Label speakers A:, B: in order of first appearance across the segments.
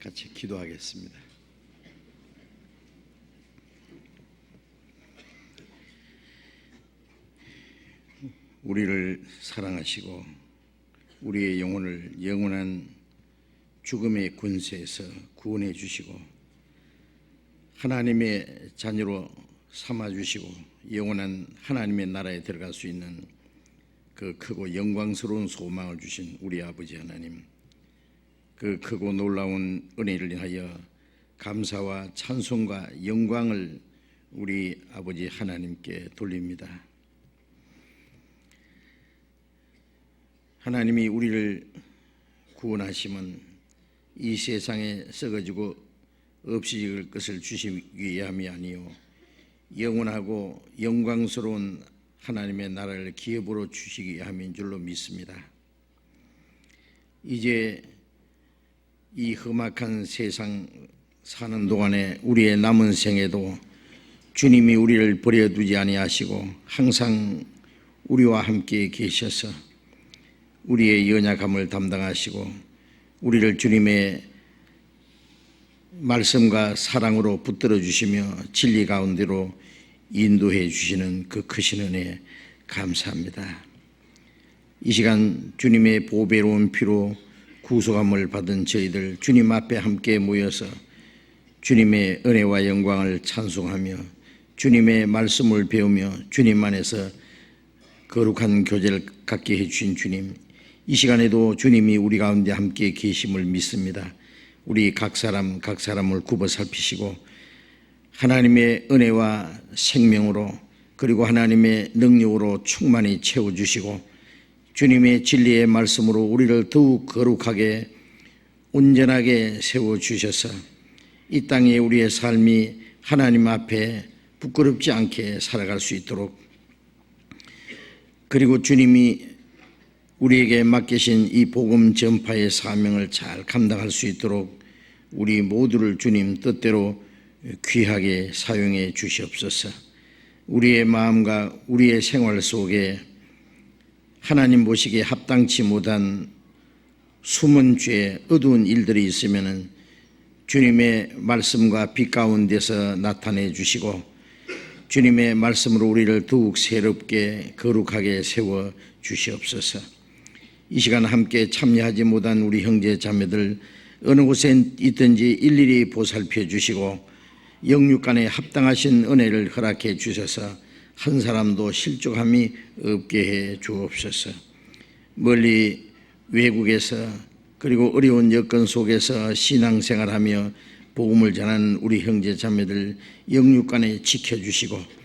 A: 같이 기도하겠습니다. 우리를 사랑하시고 우리의 영혼을 영원한 죽음의 권세에서 구원해 주시고 하나님의 자녀로 삼아 주시고 영원한 하나님의 나라에 들어갈 수 있는 그 크고 영광스러운 소망을 주신 우리 아버지 하나님, 그 크고 놀라운 은혜를 인하여 감사와 찬송과 영광을 우리 아버지 하나님께 돌립니다. 하나님이 우리를 구원하심은 이 세상에 썩어지고 없어질 것을 주시기 위함이 아니요 영원하고 영광스러운 하나님의 나라를 기업으로 주시기 위함인 줄로 믿습니다. 이제 이 험악한 세상 사는 동안에 우리의 남은 생에도 주님이 우리를 버려두지 아니하시고 항상 우리와 함께 계셔서 우리의 연약함을 담당하시고 우리를 주님의 말씀과 사랑으로 붙들어 주시며 진리 가운데로 인도해 주시는 그 크신 은혜 감사합니다. 이 시간 주님의 보배로운 피로 구속함을 받은 저희들 주님 앞에 함께 모여서 주님의 은혜와 영광을 찬송하며 주님의 말씀을 배우며 주님 안에서 거룩한 교제를 갖게 해주신 주님, 이 시간에도 주님이 우리 가운데 함께 계심을 믿습니다. 우리 각 사람을 굽어 살피시고 하나님의 은혜와 생명으로 그리고 하나님의 능력으로 충만히 채워주시고 주님의 진리의 말씀으로 우리를 더욱 거룩하게 온전하게 세워주셔서 이 땅에 우리의 삶이 하나님 앞에 부끄럽지 않게 살아갈 수 있도록, 그리고 주님이 우리에게 맡기신 이 복음 전파의 사명을 잘 감당할 수 있도록 우리 모두를 주님 뜻대로 귀하게 사용해 주시옵소서. 우리의 마음과 우리의 생활 속에 하나님 보시기에 합당치 못한 숨은 죄, 어두운 일들이 있으면 주님의 말씀과 빛 가운데서 나타내 주시고 주님의 말씀으로 우리를 더욱 새롭게 거룩하게 세워 주시옵소서. 이 시간 함께 참여하지 못한 우리 형제 자매들 어느 곳에 있든지 일일이 보살펴 주시고 영육간에 합당하신 은혜를 허락해 주셔서 한 사람도 실족함이 없게 해 주옵소서. 멀리 외국에서 그리고 어려운 여건 속에서 신앙생활하며 복음을 전하는 우리 형제 자매들 영육간에 지켜주시고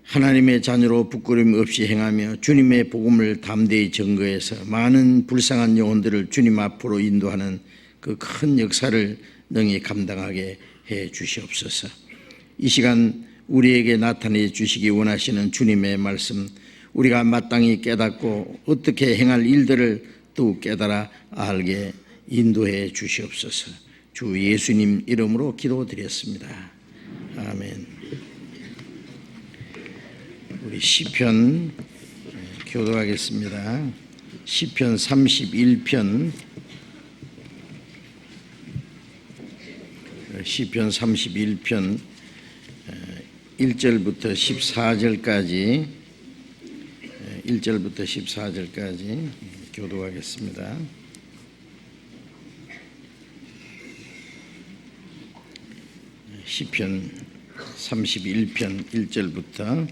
A: 하나님의 자녀로 부끄러움 없이 행하며 주님의 복음을 담대히 증거해서 많은 불쌍한 영혼들을 주님 앞으로 인도하는 그 큰 역사를 능히 감당하게 해 주시옵소서. 이 시간 우리에게 나타내 주시기 원하시는 주님의 말씀, 우리가 마땅히 깨닫고 어떻게 행할 일들을 더욱 깨달아 알게 인도해 주시옵소서. 주 예수님 이름으로 기도드렸습니다. 아멘. 우리 시편 교도하겠습니다. 시편 31편, 시편 31편 1절부터 14절까지 1절부터 14절까지 교도하겠습니다. 시편 31편 1절부터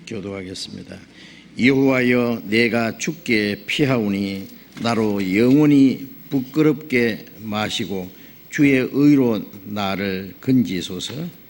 A: 교도하겠습니다. 여호와여, 내가 주께 피하오니 나로 영원히 부끄럽게 마시고 주의 의로 나를 건지소서.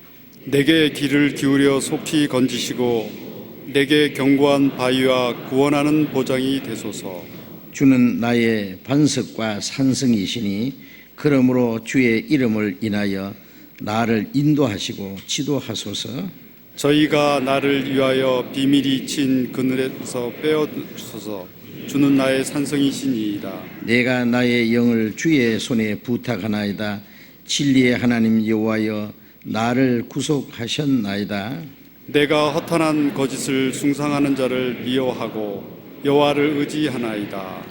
B: 내게 귀를 기울여 속히 건지시고 내게 견고한 바위와 구원하는 보장이 되소서.
A: 주는 나의 반석과 산성이시니 그러므로 주의 이름을 인하여 나를 인도하시고 지도하소서.
B: 저희가 나를 위하여 비밀이 친 그늘에서 빼어주소서. 주는 나의 산성이시니이다.
A: 내가 나의 영을 주의 손에 부탁하나이다. 진리의 하나님 여호와여, 나를 구속하셨나이다.
B: 내가 허탄한 거짓을 숭상하는 자를 미워하고 여호와를 의지하나이다.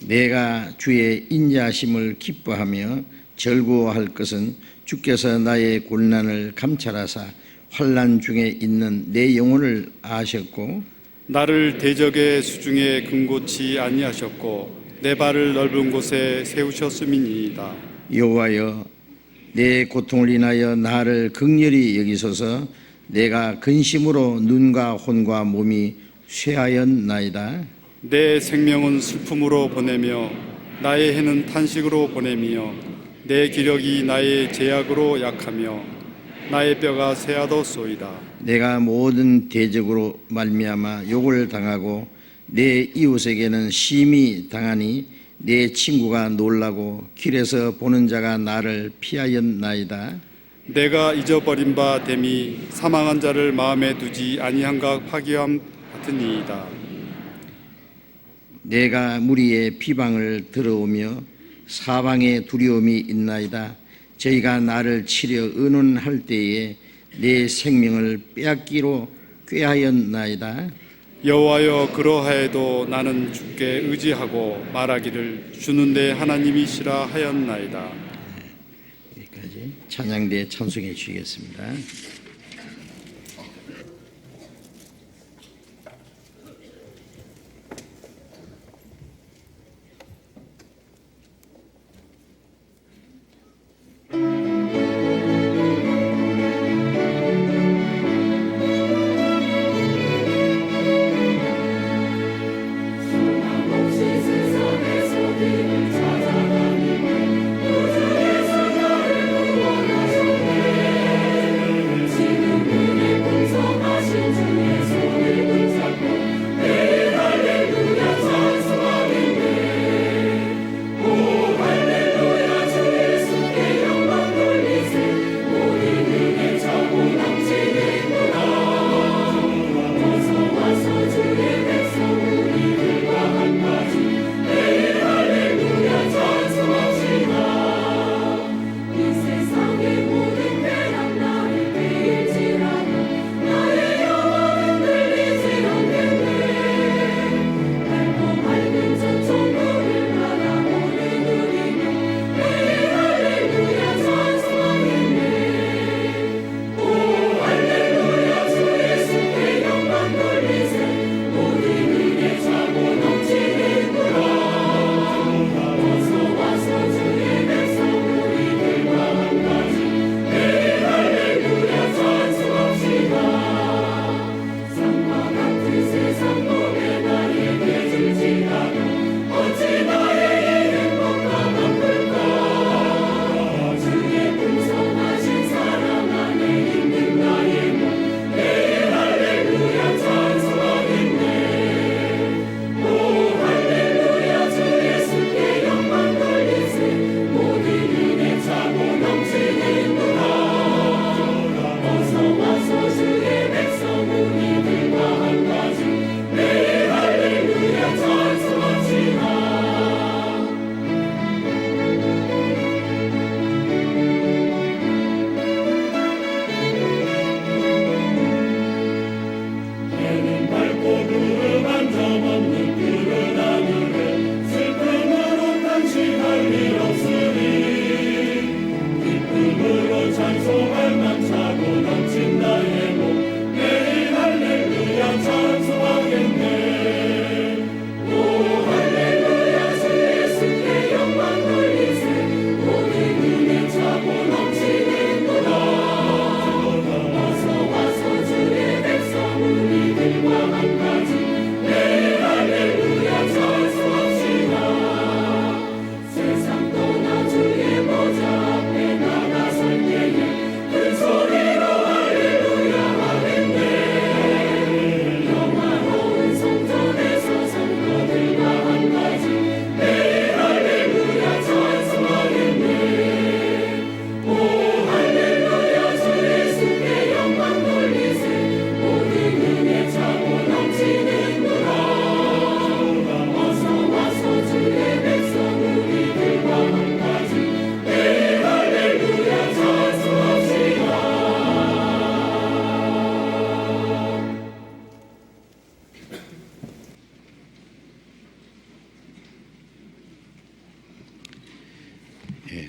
A: 내가 주의 인자하심을 기뻐하며 즐거워할 것은 주께서 나의 곤난을 감찰하사 환난 중에 있는 내 영혼을 아셨고
B: 나를 대적의 수중에 근고치 아니하셨고 내 발을 넓은 곳에 세우셨음이니이다.
A: 여호와여 내 고통을 인하여 나를 긍휼히 여기소서. 내가 근심으로 눈과 혼과 몸이 쇠하였나이다.
B: 내 생명은 슬픔으로 보내며 나의 해는 탄식으로 보내며 내 기력이 나의 제약으로 약하며 나의 뼈가 새하도소이다.
A: 내가 모든 대적으로 말미암아 욕을 당하고 내 이웃에게는 심히 당하니 내 친구가 놀라고 길에서 보는 자가 나를 피하였나이다.
B: 내가 잊어버린 바 됨이 사망한 자를 마음에 두지 아니한가 파기함 같으니이다.
A: 내가 무리의 비방을 들어오며 사방에 두려움이 있나이다. 저희가 나를 치려 의논할 때에 내 생명을 빼앗기로 꾀하였나이다.
B: 여호와여 그러하여도 나는 주께 의지하고 말하기를 주는 내 하나님이시라 하였나이다.
A: 여기까지 찬양대 찬송해 주시겠습니다.
C: 세상에서 나를 구원하셨네.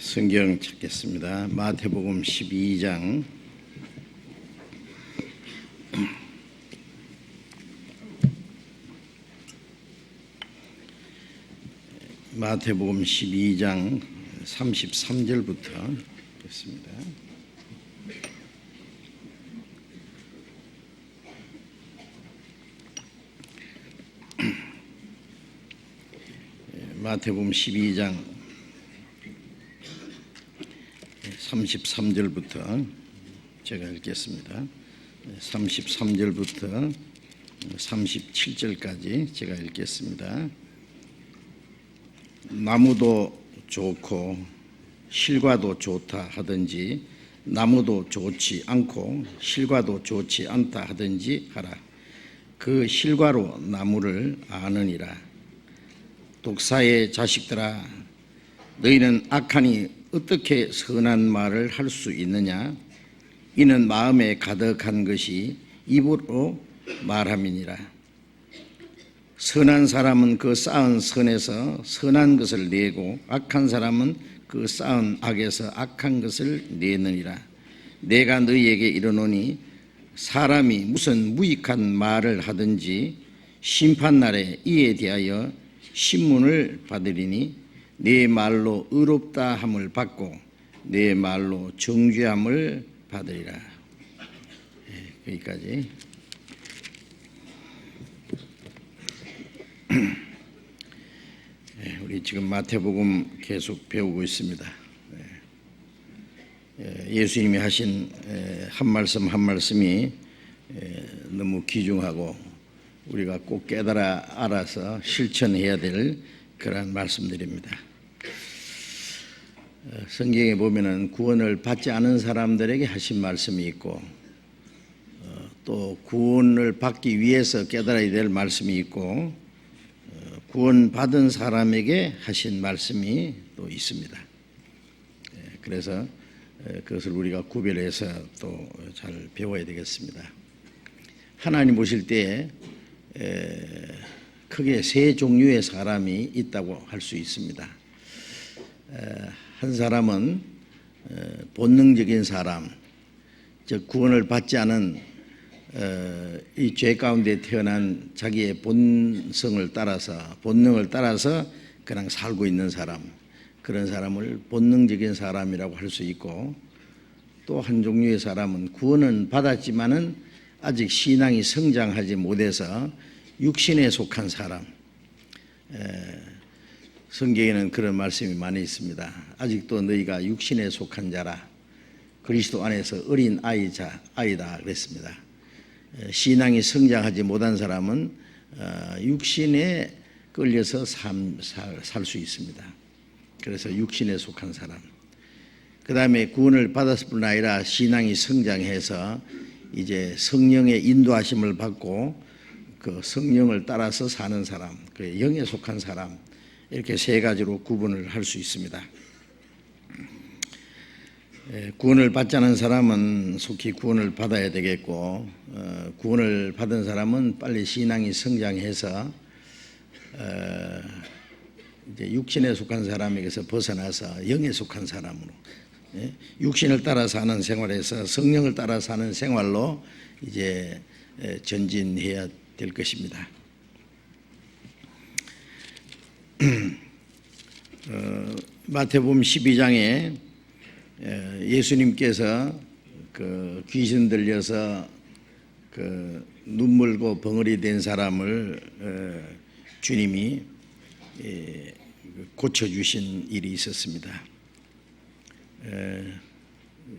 A: 성경 찾겠습니다. 마태복음 12장 마태복음 12장 33절부터 읽겠습니다. 마태복음 12장 33절부터 제가 읽겠습니다. 33절부터 37절까지 제가 읽겠습니다. 나무도 좋고 실과도 좋다 하든지 나무도 좋지 않고 실과도 좋지 않다 하든지 하라. 그 실과로 나무를 아느니라. 독사의 자식들아, 너희는 악하니 어떻게 선한 말을 할 수 있느냐? 이는 마음에 가득한 것이 입으로 말함이니라. 선한 사람은 그 쌓은 선에서 선한 것을 내고 악한 사람은 그 쌓은 악에서 악한 것을 내느니라. 내가 너희에게 이르노니 사람이 무슨 무익한 말을 하든지 심판날에 이에 대하여 신문을 받으리니 내 말로 의롭다 함을 받고 내 말로 정죄함을 받으리라. 여기까지. 우리 지금 마태복음 계속 배우고 있습니다. 예수님이 하신 한 말씀 한 말씀이 너무 귀중하고 우리가 꼭 깨달아 알아서 실천해야 될 그런 말씀들입니다. 성경에 보면은 구원을 받지 않은 사람들에게 하신 말씀이 있고 또 구원을 받기 위해서 깨달아야 될 말씀이 있고 구원받은 사람에게 하신 말씀이 또 있습니다. 그래서 그것을 우리가 구별해서 또 잘 배워야 되겠습니다. 하나님 보실 때 크게 세 종류의 사람이 있다고 할 수 있습니다. 한 사람은 본능적인 사람, 즉 구원을 받지 않은 이 죄 가운데 태어난 자기의 본성을 따라서 본능을 따라서 그냥 살고 있는 사람, 그런 사람을 본능적인 사람이라고 할 수 있고, 또 한 종류의 사람은 구원은 받았지만은 아직 신앙이 성장하지 못해서 육신에 속한 사람. 성경에는 그런 말씀이 많이 있습니다. 아직도 너희가 육신에 속한 자라, 그리스도 안에서 어린 아이다 그랬습니다. 신앙이 성장하지 못한 사람은 육신에 끌려서 살 수 있습니다. 그래서 육신에 속한 사람. 그 다음에 구원을 받았을 뿐 아니라 신앙이 성장해서 이제 성령의 인도하심을 받고 그 성령을 따라서 사는 사람, 그 영에 속한 사람, 이렇게 세 가지로 구분을 할 수 있습니다. 구원을 받지 않은 사람은 속히 구원을 받아야 되겠고, 구원을 받은 사람은 빨리 신앙이 성장해서 이제 육신에 속한 사람에게서 벗어나서 영에 속한 사람으로, 육신을 따라 사는 생활에서 성령을 따라 사는 생활로 이제 전진해야 될 것입니다. 마태복음 12장에 예수님께서 그 귀신 들려서 그 눈물고 벙어리 된 사람을 주님이 고쳐주신 일이 있었습니다.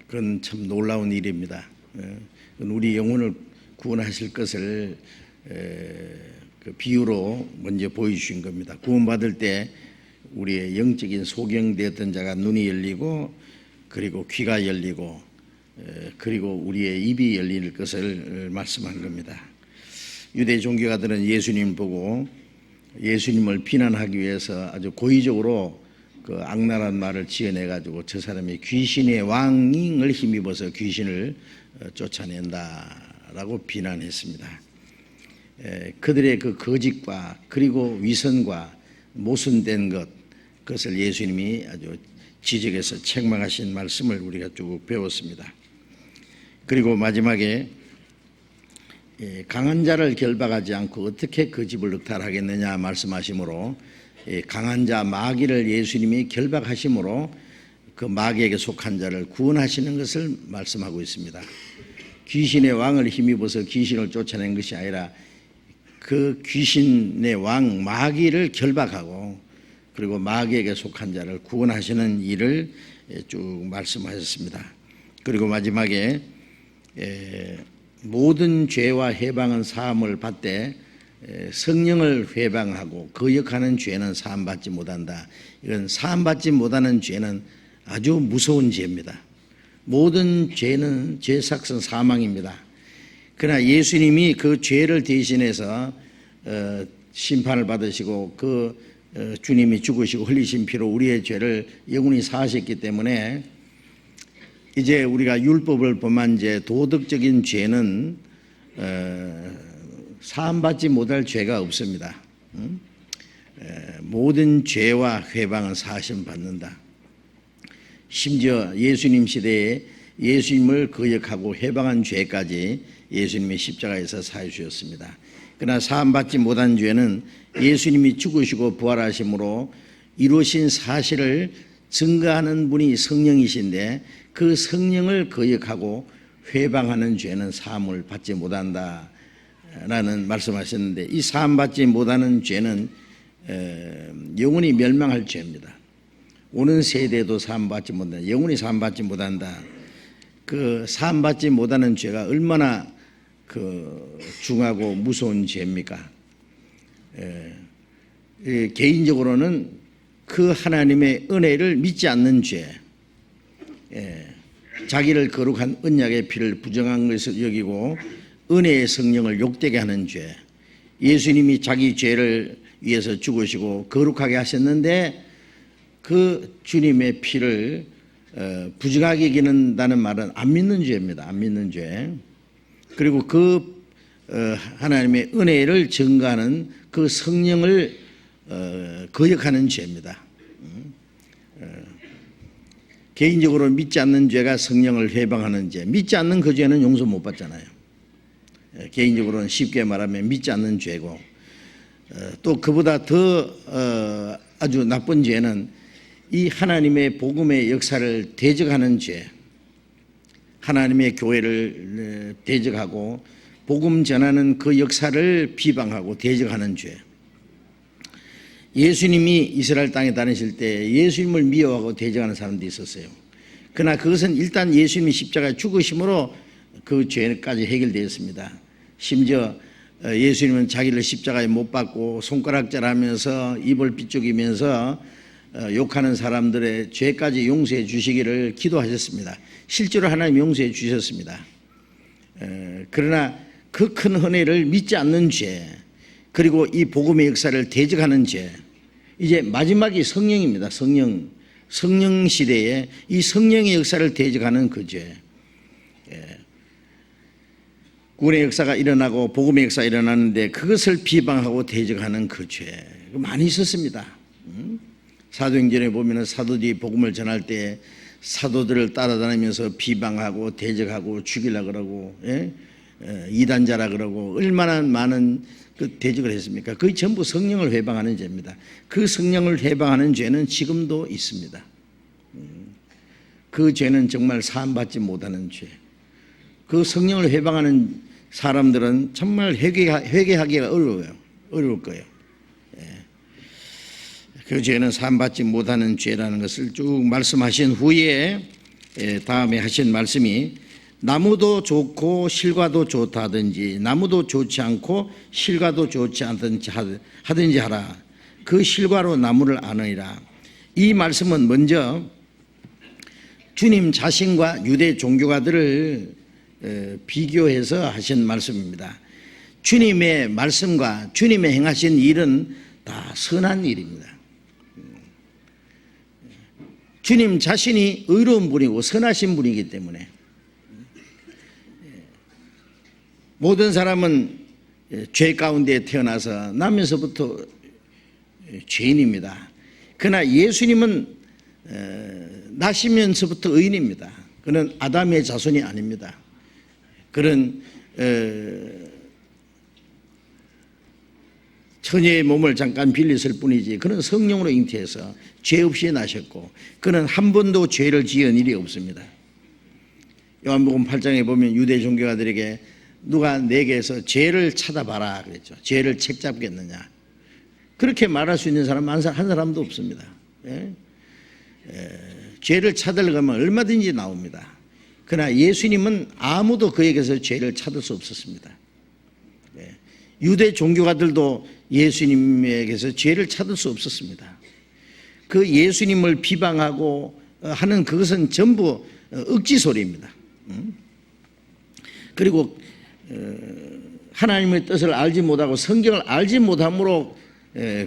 A: 그건 참 놀라운 일입니다. 우리 영혼을 구원하실 것을 그 비유로 먼저 보여주신 겁니다. 구원받을 때 우리의 영적인 소경되었던 자가 눈이 열리고, 그리고 귀가 열리고, 그리고 우리의 입이 열릴 것을 말씀한 겁니다. 유대 종교가들은 예수님 보고 예수님을 비난하기 위해서 아주 고의적으로 그 악랄한 말을 지어내가지고 저 사람이 귀신의 왕을 힘입어서 귀신을 쫓아낸다라고 비난했습니다. 그들의 그 거짓과 그리고 위선과 모순된 것, 그것을 예수님이 아주 지적해서 책망하신 말씀을 우리가 쭉 배웠습니다. 그리고 마지막에 강한 자를 결박하지 않고 어떻게 그 집을 늑탈하겠느냐 말씀하시므로 강한 자 마귀를 예수님이 결박하심으로 그 마귀에게 속한 자를 구원하시는 것을 말씀하고 있습니다. 귀신의 왕을 힘입어서 귀신을 쫓아낸 것이 아니라 그 귀신의 왕 마귀를 결박하고 그리고 마귀에게 속한 자를 구원하시는 일을 쭉 말씀하셨습니다. 그리고 마지막에 모든 죄와 해방은 사함을 받되 성령을 회방하고 거역하는 죄는 사함받지 못한다. 이건 사함받지 못하는 죄는 아주 무서운 죄입니다. 모든 죄는 죄삭은 사망입니다. 그러나 예수님이 그 죄를 대신해서 심판을 받으시고 그 주님이 죽으시고 흘리신 피로 우리의 죄를 영원히 사하셨기 때문에 이제 우리가 율법을 범한 죄, 도덕적인 죄는 사함받지 못할 죄가 없습니다. 모든 죄와 회방은 사하심 받는다. 심지어 예수님 시대에 예수님을 거역하고 회방한 죄까지 예수님이 십자가에서 사해 주셨습니다. 그러나 사함받지 못한 죄는 예수님이 죽으시고 부활하심으로 이루신 사실을 증거하는 분이 성령이신데 그 성령을 거역하고 회방하는 죄는 사함을 받지 못한다 라는 말씀하셨는데, 이 사함받지 못하는 죄는 영원히 멸망할 죄입니다. 오는 세대도 사함받지 못한다. 영원히 사함받지 못한다. 그 사함받지 못하는 죄가 얼마나 중하고 무서운 죄입니까? 개인적으로는 그 하나님의 은혜를 믿지 않는 죄, 자기를 거룩한 언약의 피를 부정한 것을 여기고 은혜의 성령을 욕되게 하는 죄, 예수님이 자기 죄를 위해서 죽으시고 거룩하게 하셨는데 그 주님의 피를 부정하게 여긴다는 말은 안 믿는 죄입니다. 안 믿는 죄. 그리고 그 하나님의 은혜를 증거하는 그 성령을 거역하는 죄입니다. 개인적으로 믿지 않는 죄가 성령을 회방하는 죄. 믿지 않는 그 죄는 용서 못 받잖아요. 개인적으로는 쉽게 말하면 믿지 않는 죄고, 또 그보다 더 아주 나쁜 죄는 이 하나님의 복음의 역사를 대적하는 죄, 하나님의 교회를 대적하고 복음 전하는 그 역사를 비방하고 대적하는 죄. 예수님이 이스라엘 땅에 다니실 때 예수님을 미워하고 대적하는 사람도 있었어요. 그러나 그것은 일단 예수님이 십자가에 죽으심으로 그 죄까지 해결되었습니다. 심지어 예수님은 자기를 십자가에 못 박고 손가락질하면서 입을 비죽이면서 욕하는 사람들의 죄까지 용서해 주시기를 기도하셨습니다. 실제로 하나님 용서해 주셨습니다. 그러나 그 큰 은혜를 믿지 않는 죄, 그리고 이 복음의 역사를 대적하는 죄, 이제 마지막이 성령입니다. 성령 시대에 이 성령의 역사를 대적하는 그 죄. 구원의 역사가 일어나고 복음의 역사가 일어나는데 그것을 비방하고 대적하는 그 죄 많이 있었습니다. 사도행전에 보면 사도들이 복음을 전할 때 사도들을 따라다니면서 비방하고 대적하고 죽이려고 그러고, 이단자라 그러고 얼마나 많은 그 대적을 했습니까? 그게 전부 성령을 회방하는 죄입니다. 그 성령을 회방하는 죄는 지금도 있습니다. 그 죄는 정말 사함받지 못하는 죄. 그 성령을 회방하는 사람들은 정말 회개하기가 어려울 거예요. 그 죄는 사함받지 못하는 죄라는 것을 쭉 말씀하신 후에 다음에 하신 말씀이 나무도 좋고 실과도 좋다 하든지 나무도 좋지 않고 실과도 좋지 않든지 하든지 하라. 그 실과로 나무를 아느니라. 이 말씀은 먼저 주님 자신과 유대 종교가들을 비교해서 하신 말씀입니다. 주님의 말씀과 주님의 행하신 일은 다 선한 일입니다. 주님 자신이 의로운 분이고 선하신 분이기 때문에 모든 사람은 죄 가운데 태어나서 나면서부터 죄인입니다. 그러나 예수님은 나시면서부터 의인입니다. 그는 아담의 자손이 아닙니다. 그는 처녀의 몸을 잠깐 빌렸을 뿐이지 그는 성령으로 잉태해서 죄 없이 나셨고 그는 한 번도 죄를 지은 일이 없습니다. 요한복음 8장에 보면 유대 종교가들에게 누가 내게서 죄를 찾아봐라 그랬죠. 죄를 책잡겠느냐. 그렇게 말할 수 있는 사람 한 사람도 없습니다. 죄를 찾으려면 얼마든지 나옵니다. 그러나 예수님은 아무도 그에게서 죄를 찾을 수 없었습니다. 유대 종교가들도 예수님에게서 죄를 찾을 수 없었습니다. 그 예수님을 비방하고 하는 그것은 전부 억지 소리입니다. 그리고 하나님의 뜻을 알지 못하고 성경을 알지 못함으로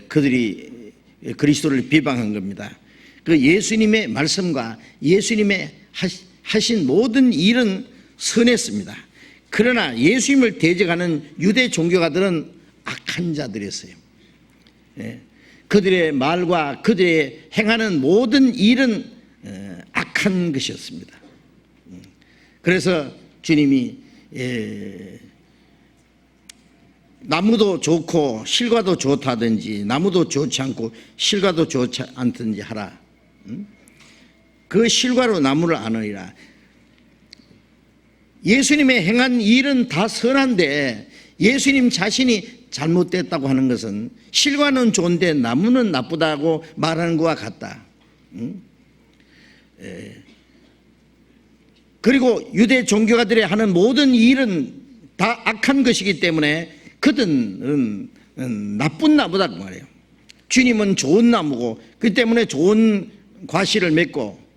A: 그들이 그리스도를 비방한 겁니다. 그 예수님의 말씀과 예수님의 하신 모든 일은 선했습니다. 그러나 예수님을 대적하는 유대 종교가들은 악한 자들이었어요. 그들의 말과 그들의 행하는 모든 일은 악한 것이었습니다. 그래서 주님이 나무도 좋고 실과도 좋다든지 나무도 좋지 않고 실과도 좋지 않든지 하라. 그 실과로 나무를 아느니라. 예수님의 행한 일은 다 선한데 예수님 자신이 잘못됐다고 하는 것은 실과는 좋은데 나무는 나쁘다고 말하는 것과 같다. 그리고 유대 종교가들이 하는 모든 일은 다 악한 것이기 때문에 그들은 나쁜 나무다 그 말이에요. 주님은 좋은 나무고 그 때문에 좋은 과실을 맺고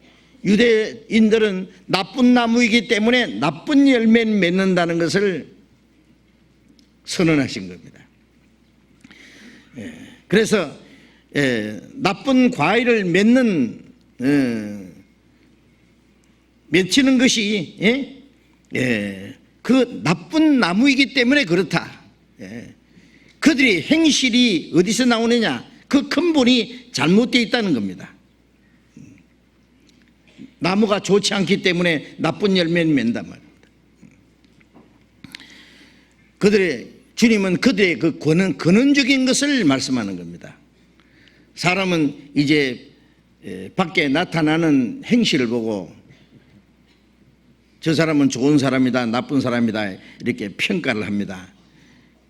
A: 유대인들은 나쁜 나무이기 때문에 나쁜 열매를 맺는다는 것을 선언하신 겁니다. 그래서 나쁜 과일을 맺히는 것이 그 나쁜 나무이기 때문에 그렇다. 그들의 행실이 어디서 나오느냐? 그 근본이 잘못되어 있다는 겁니다. 나무가 좋지 않기 때문에 나쁜 열매를 맺는단 말입니다. 주님은 그들의 그 근원적인 것을 말씀하는 겁니다. 사람은 이제 밖에 나타나는 행실을 보고 저 사람은 좋은 사람이다, 나쁜 사람이다 이렇게 평가를 합니다.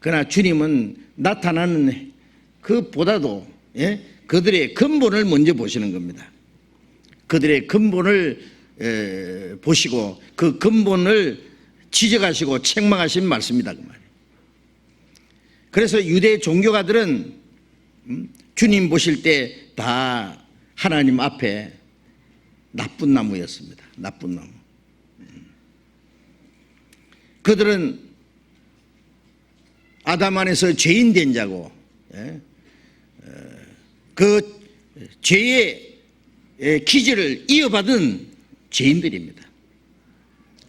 A: 그러나 주님은 나타나는 그보다도 그들의 근본을 먼저 보시는 겁니다. 그들의 근본을 보시고 그 근본을 지적하시고 책망하신 말씀이다 그 말이에요. 그래서 유대 종교가들은 주님 보실 때 다 하나님 앞에 나쁜 나무였습니다. 나쁜 나무. 그들은 아담 안에서 죄인 된 자고 그 죄의 기질을 이어받은 죄인들입니다.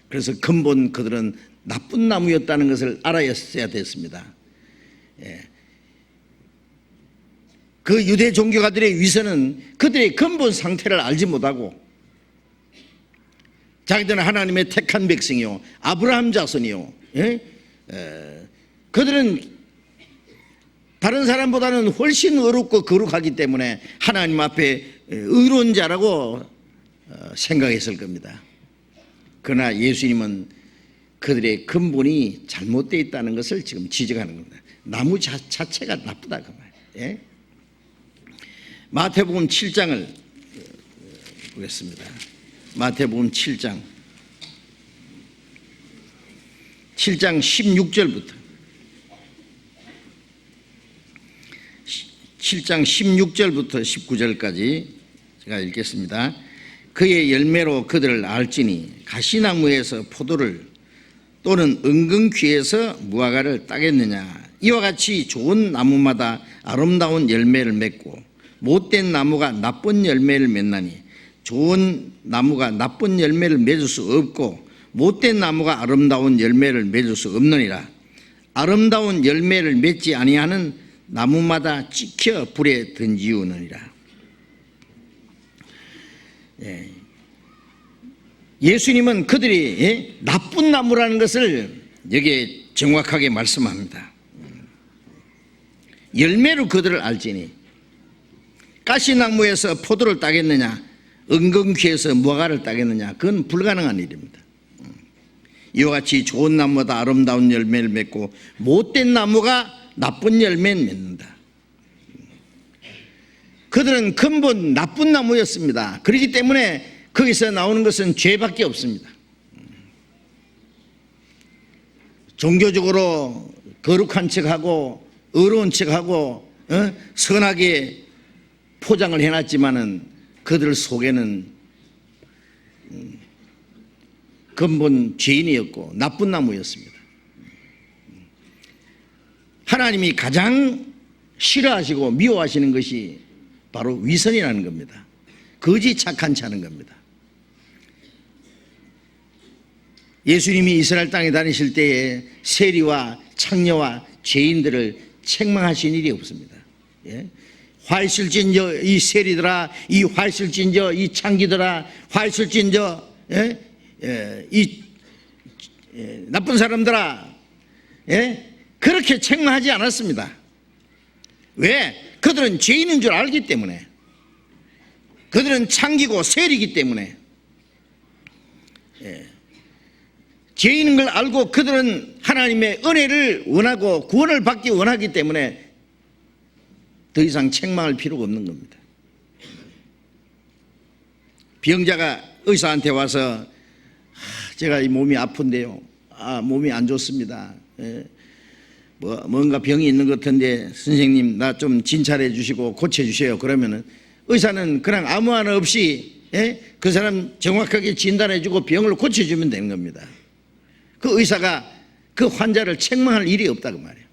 A: 그래서 근본 그들은 나쁜 나무였다는 것을 알아야어야 됐습니다. 그 유대 종교가들의 위선은 그들의 근본 상태를 알지 못하고 자기들은 하나님의 택한 백성이요 아브라함 자손이요 그들은 다른 사람보다는 훨씬 의롭고 거룩하기 때문에 하나님 앞에 의로운 자라고 생각했을 겁니다. 그러나 예수님은 그들의 근본이 잘못되어 있다는 것을 지금 지적하는 겁니다. 나무 자체가 나쁘다 그 말이에요. 마태복음 7장을 보겠습니다. 마태복음 7장 16절부터 7장 16절부터 19절까지 제가 읽겠습니다. 그의 열매로 그들을 알지니 가시나무에서 포도를 또는 은근귀에서 무화과를 따겠느냐. 이와 같이 좋은 나무마다 아름다운 열매를 맺고 못된 나무가 나쁜 열매를 맺나니 좋은 나무가 나쁜 열매를 맺을 수 없고 못된 나무가 아름다운 열매를 맺을 수 없느니라. 아름다운 열매를 맺지 아니하는 나무마다 찍혀 불에 던지우느니라. 예수님은 그들이 나쁜 나무라는 것을 여기에 정확하게 말씀합니다. 열매로 그들을 알지니 가시나무에서 포도를 따겠느냐 은근귀에서 무화과를 따겠느냐 그건 불가능한 일입니다. 이와 같이 좋은 나무보다 아름다운 열매를 맺고 못된 나무가 나쁜 열매를 맺는다. 그들은 근본 나쁜 나무였습니다. 그렇기 때문에 거기서 나오는 것은 죄밖에 없습니다. 종교적으로 거룩한 척하고 의로운 척하고 선하게 포장을 해놨지만은 그들 속에는 근본 죄인이었고 나쁜 나무였습니다. 하나님이 가장 싫어하시고 미워하시는 것이 바로 위선이라는 겁니다. 거짓 착한 척하는 겁니다. 예수님이 이스라엘 땅에 다니실 때에 세리와 창녀와 죄인들을 책망하신 일이 없습니다. 예? 화있을진저 이 세리들아, 이 화있을진저 이 창기들아, 화있을진저 이 나쁜 사람들아, 그렇게 책망하지 않았습니다. 왜? 그들은 죄인인 줄 알기 때문에, 그들은 창기고 세리이기 때문에, 죄인인 걸 알고 그들은 하나님의 은혜를 원하고 구원을 받기 원하기 때문에 더 이상 책망할 필요가 없는 겁니다. 병자가 의사한테 와서 제가 이 몸이 아픈데요, 몸이 안 좋습니다, 뭔가 병이 있는 것 같은데 선생님 나 좀 진찰해 주시고 고쳐주세요. 그러면은 의사는 그냥 아무 하나 없이 그 사람 정확하게 진단해 주고 병을 고쳐주면 되는 겁니다. 그 의사가 그 환자를 책망할 일이 없다고 말이에요.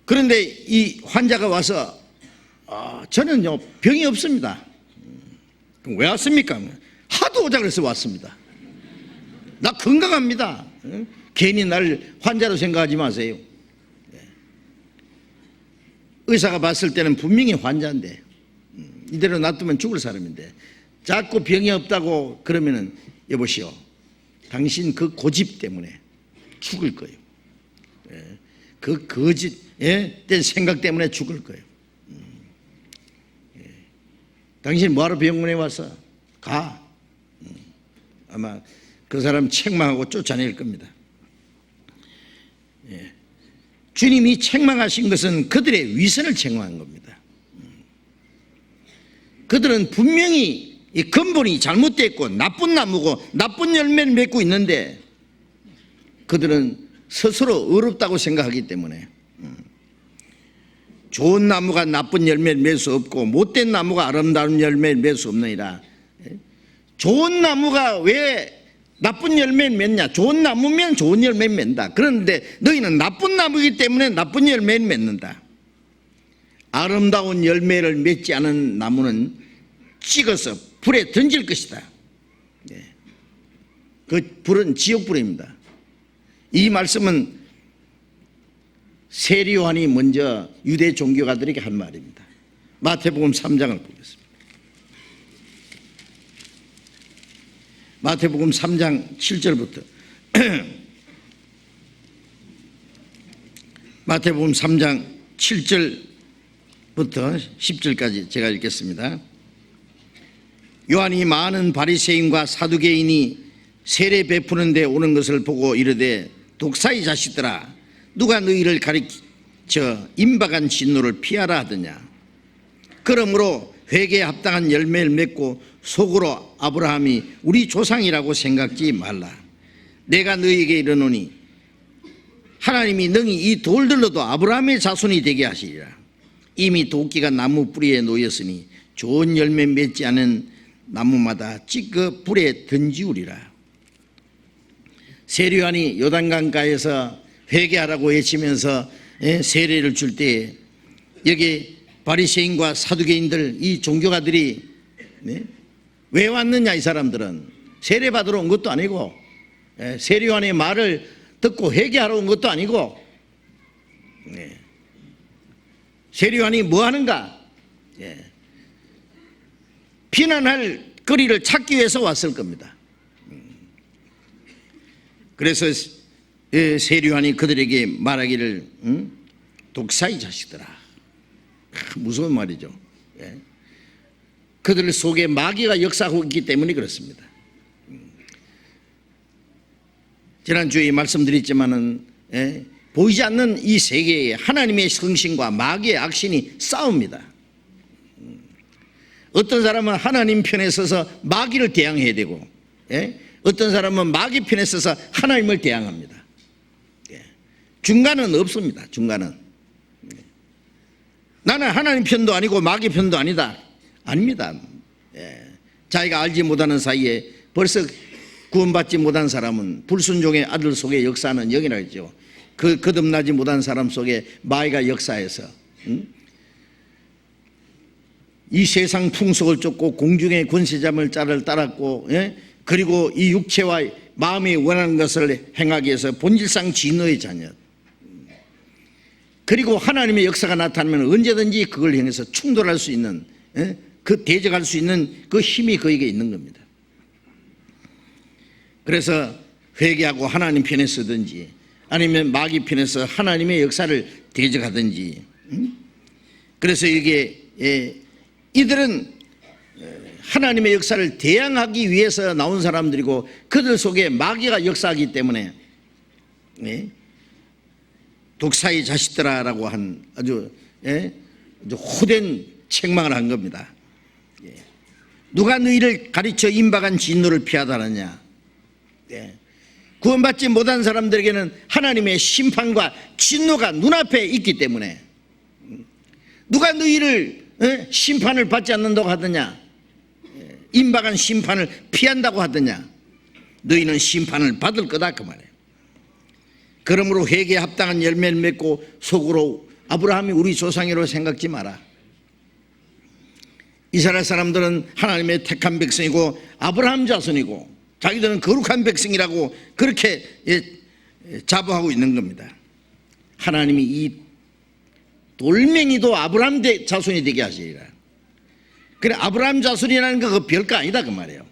A: 그런데 이 환자가 와서 저는요 병이 없습니다. 그럼 왜 왔습니까? 하도 오자 그래서 왔습니다. 나 건강합니다. 괜히 날 환자로 생각하지 마세요. 의사가 봤을 때는 분명히 환자인데 이대로 놔두면 죽을 사람인데 자꾸 병이 없다고 그러면은 여보시오, 당신 그 고집 때문에 죽을 거예요. 그 거짓된 생각 때문에 죽을 거예요. 당신 뭐하러 병원에 와서 가. 아마 그 사람 책망하고 쫓아낼 겁니다. 주님이 책망하신 것은 그들의 위선을 책망한 겁니다. 그들은 분명히 이 근본이 잘못됐고 나쁜 나무고 나쁜 열매를 맺고 있는데 그들은 스스로 의롭다고 생각하기 때문에 좋은 나무가 나쁜 열매를 맺을 수 없고 못된 나무가 아름다운 열매를 맺을 수 없느니라. 좋은 나무가 왜 나쁜 열매를 맺냐? 좋은 나무면 좋은 열매를 맺는다. 그런데 너희는 나쁜 나무이기 때문에 나쁜 열매를 맺는다. 아름다운 열매를 맺지 않은 나무는 찍어서 불에 던질 것이다. 그 불은 지옥불입니다. 이 말씀은 세리 요한이 먼저 유대 종교가들에게 한 말입니다. 마태복음 3장을 보겠습니다. 마태복음 3장 7절부터 마태복음 3장 7절부터 10절까지 제가 읽겠습니다. 요한이 많은 바리새인과 사두개인이 세례 베푸는 데 오는 것을 보고 이르되 독사의 자식들아, 누가 너희를 가르쳐 임박한 진노를 피하라 하더냐. 그러므로 회개에 합당한 열매를 맺고 속으로 아브라함이 우리 조상이라고 생각지 말라. 내가 너희에게 이르노니 하나님이 능히 이 돌들로도 아브라함의 자손이 되게 하시리라. 이미 도끼가 나무 뿌리에 놓였으니 좋은 열매 맺지 않은 나무마다 찌꺼 불에 던지우리라. 세례 요한이 요단강가에서 회개하라고 외치면서 세례를 줄 때 여기 바리새인과 사두개인들, 이 종교가들이 왜 왔느냐? 이 사람들은 세례 받으러 온 것도 아니고 세례 요한의 말을 듣고 회개하러 온 것도 아니고 세례 요한이 뭐 하는가? 비난할 거리를 찾기 위해서 왔을 겁니다. 그래서 세류한이 그들에게 말하기를 독사의 자식들아. 무서운 말이죠. 그들 속에 마귀가 역사하고 있기 때문에 그렇습니다. 지난주에 말씀드렸지만은 보이지 않는 이 세계에 하나님의 성신과 마귀의 악신이 싸웁니다. 어떤 사람은 하나님 편에 서서 마귀를 대항해야 되고, 어떤 사람은 마귀 편에 서서 하나님을 대항합니다. 중간은 없습니다. 중간은. 나는 하나님 편도 아니고 마귀 편도 아니다. 아닙니다. 자기가 알지 못하는 사이에 벌써 구원받지 못한 사람은 불순종의 아들 속에 역사하는 영이라 했죠. 그 거듭나지 못한 사람 속에 마귀가 역사해서 이 세상 풍속을 쫓고 공중의 권세자물 자를 따랐고, 그리고 이 육체와 마음이 원하는 것을 행하기 위해서 본질상 진노의 자녀, 그리고 하나님의 역사가 나타나면 언제든지 그걸 향해서 충돌할 수 있는, 그 대적할 수 있는 그 힘이 그에게 있는 겁니다. 그래서 회개하고 하나님 편에 서든지 아니면 마귀 편에서 하나님의 역사를 대적하든지, 그래서 이게 이들은 하나님의 역사를 대항하기 위해서 나온 사람들이고 그들 속에 마귀가 역사하기 때문에 독사의 자식들아라고 한 아주 호된 책망을 한 겁니다. 누가 너희를 가르쳐 임박한 진노를 피하다느냐. 구원받지 못한 사람들에게는 하나님의 심판과 진노가 눈앞에 있기 때문에 누가 너희를 심판을 받지 않는다고 하더냐, 임박한 심판을 피한다고 하더냐. 너희는 심판을 받을 거다 그 말이에요. 그러므로 회개에 합당한 열매를 맺고 속으로 아브라함이 우리 조상이라고 생각지 마라. 이스라엘 사람들은 하나님의 택한 백성이고 아브라함 자손이고 자기들은 거룩한 백성이라고 그렇게 자부하고 있는 겁니다. 하나님이 이 돌멩이도 아브라함 자손이 되게 하시리라. 그래, 아브라함 자손이라는 거 별거 아니다 그 말이에요.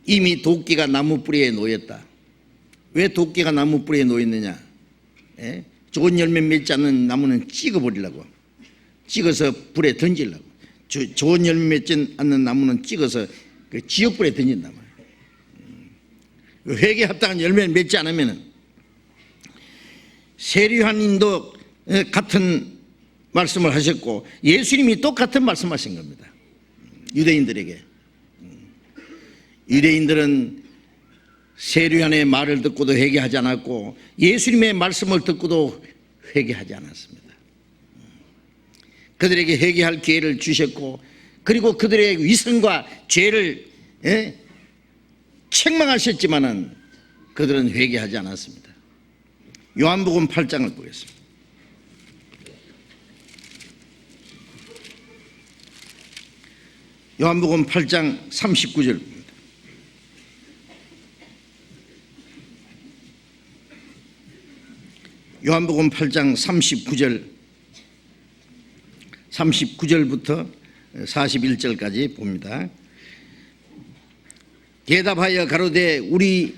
A: 이미 도끼가 나무 뿌리에 놓였다. 왜 도끼가 나무 뿌리에 놓였느냐? 좋은 열매 맺지 않는 나무는 찍어버리려고, 찍어서 불에 던지려고. 좋은 열매 맺지 않는 나무는 찍어서 그 지옥불에 던진단 말이에요. 회개에 합당한 열매를 맺지 않으면, 세류한님도 같은 말씀을 하셨고 예수님이 똑같은 말씀하신 겁니다. 유대인들에게. 유대인들은 세류한의 말을 듣고도 회개하지 않았고 예수님의 말씀을 듣고도 회개하지 않았습니다. 그들에게 회개할 기회를 주셨고, 그리고 그들의 위선과 죄를 책망하셨지만은 그들은 회개하지 않았습니다. 요한복음 8장을 보겠습니다. 요한복음 8장 39절. 요한복음 8장 39절부터 41절까지 봅니다. 대답하여 가로되 우리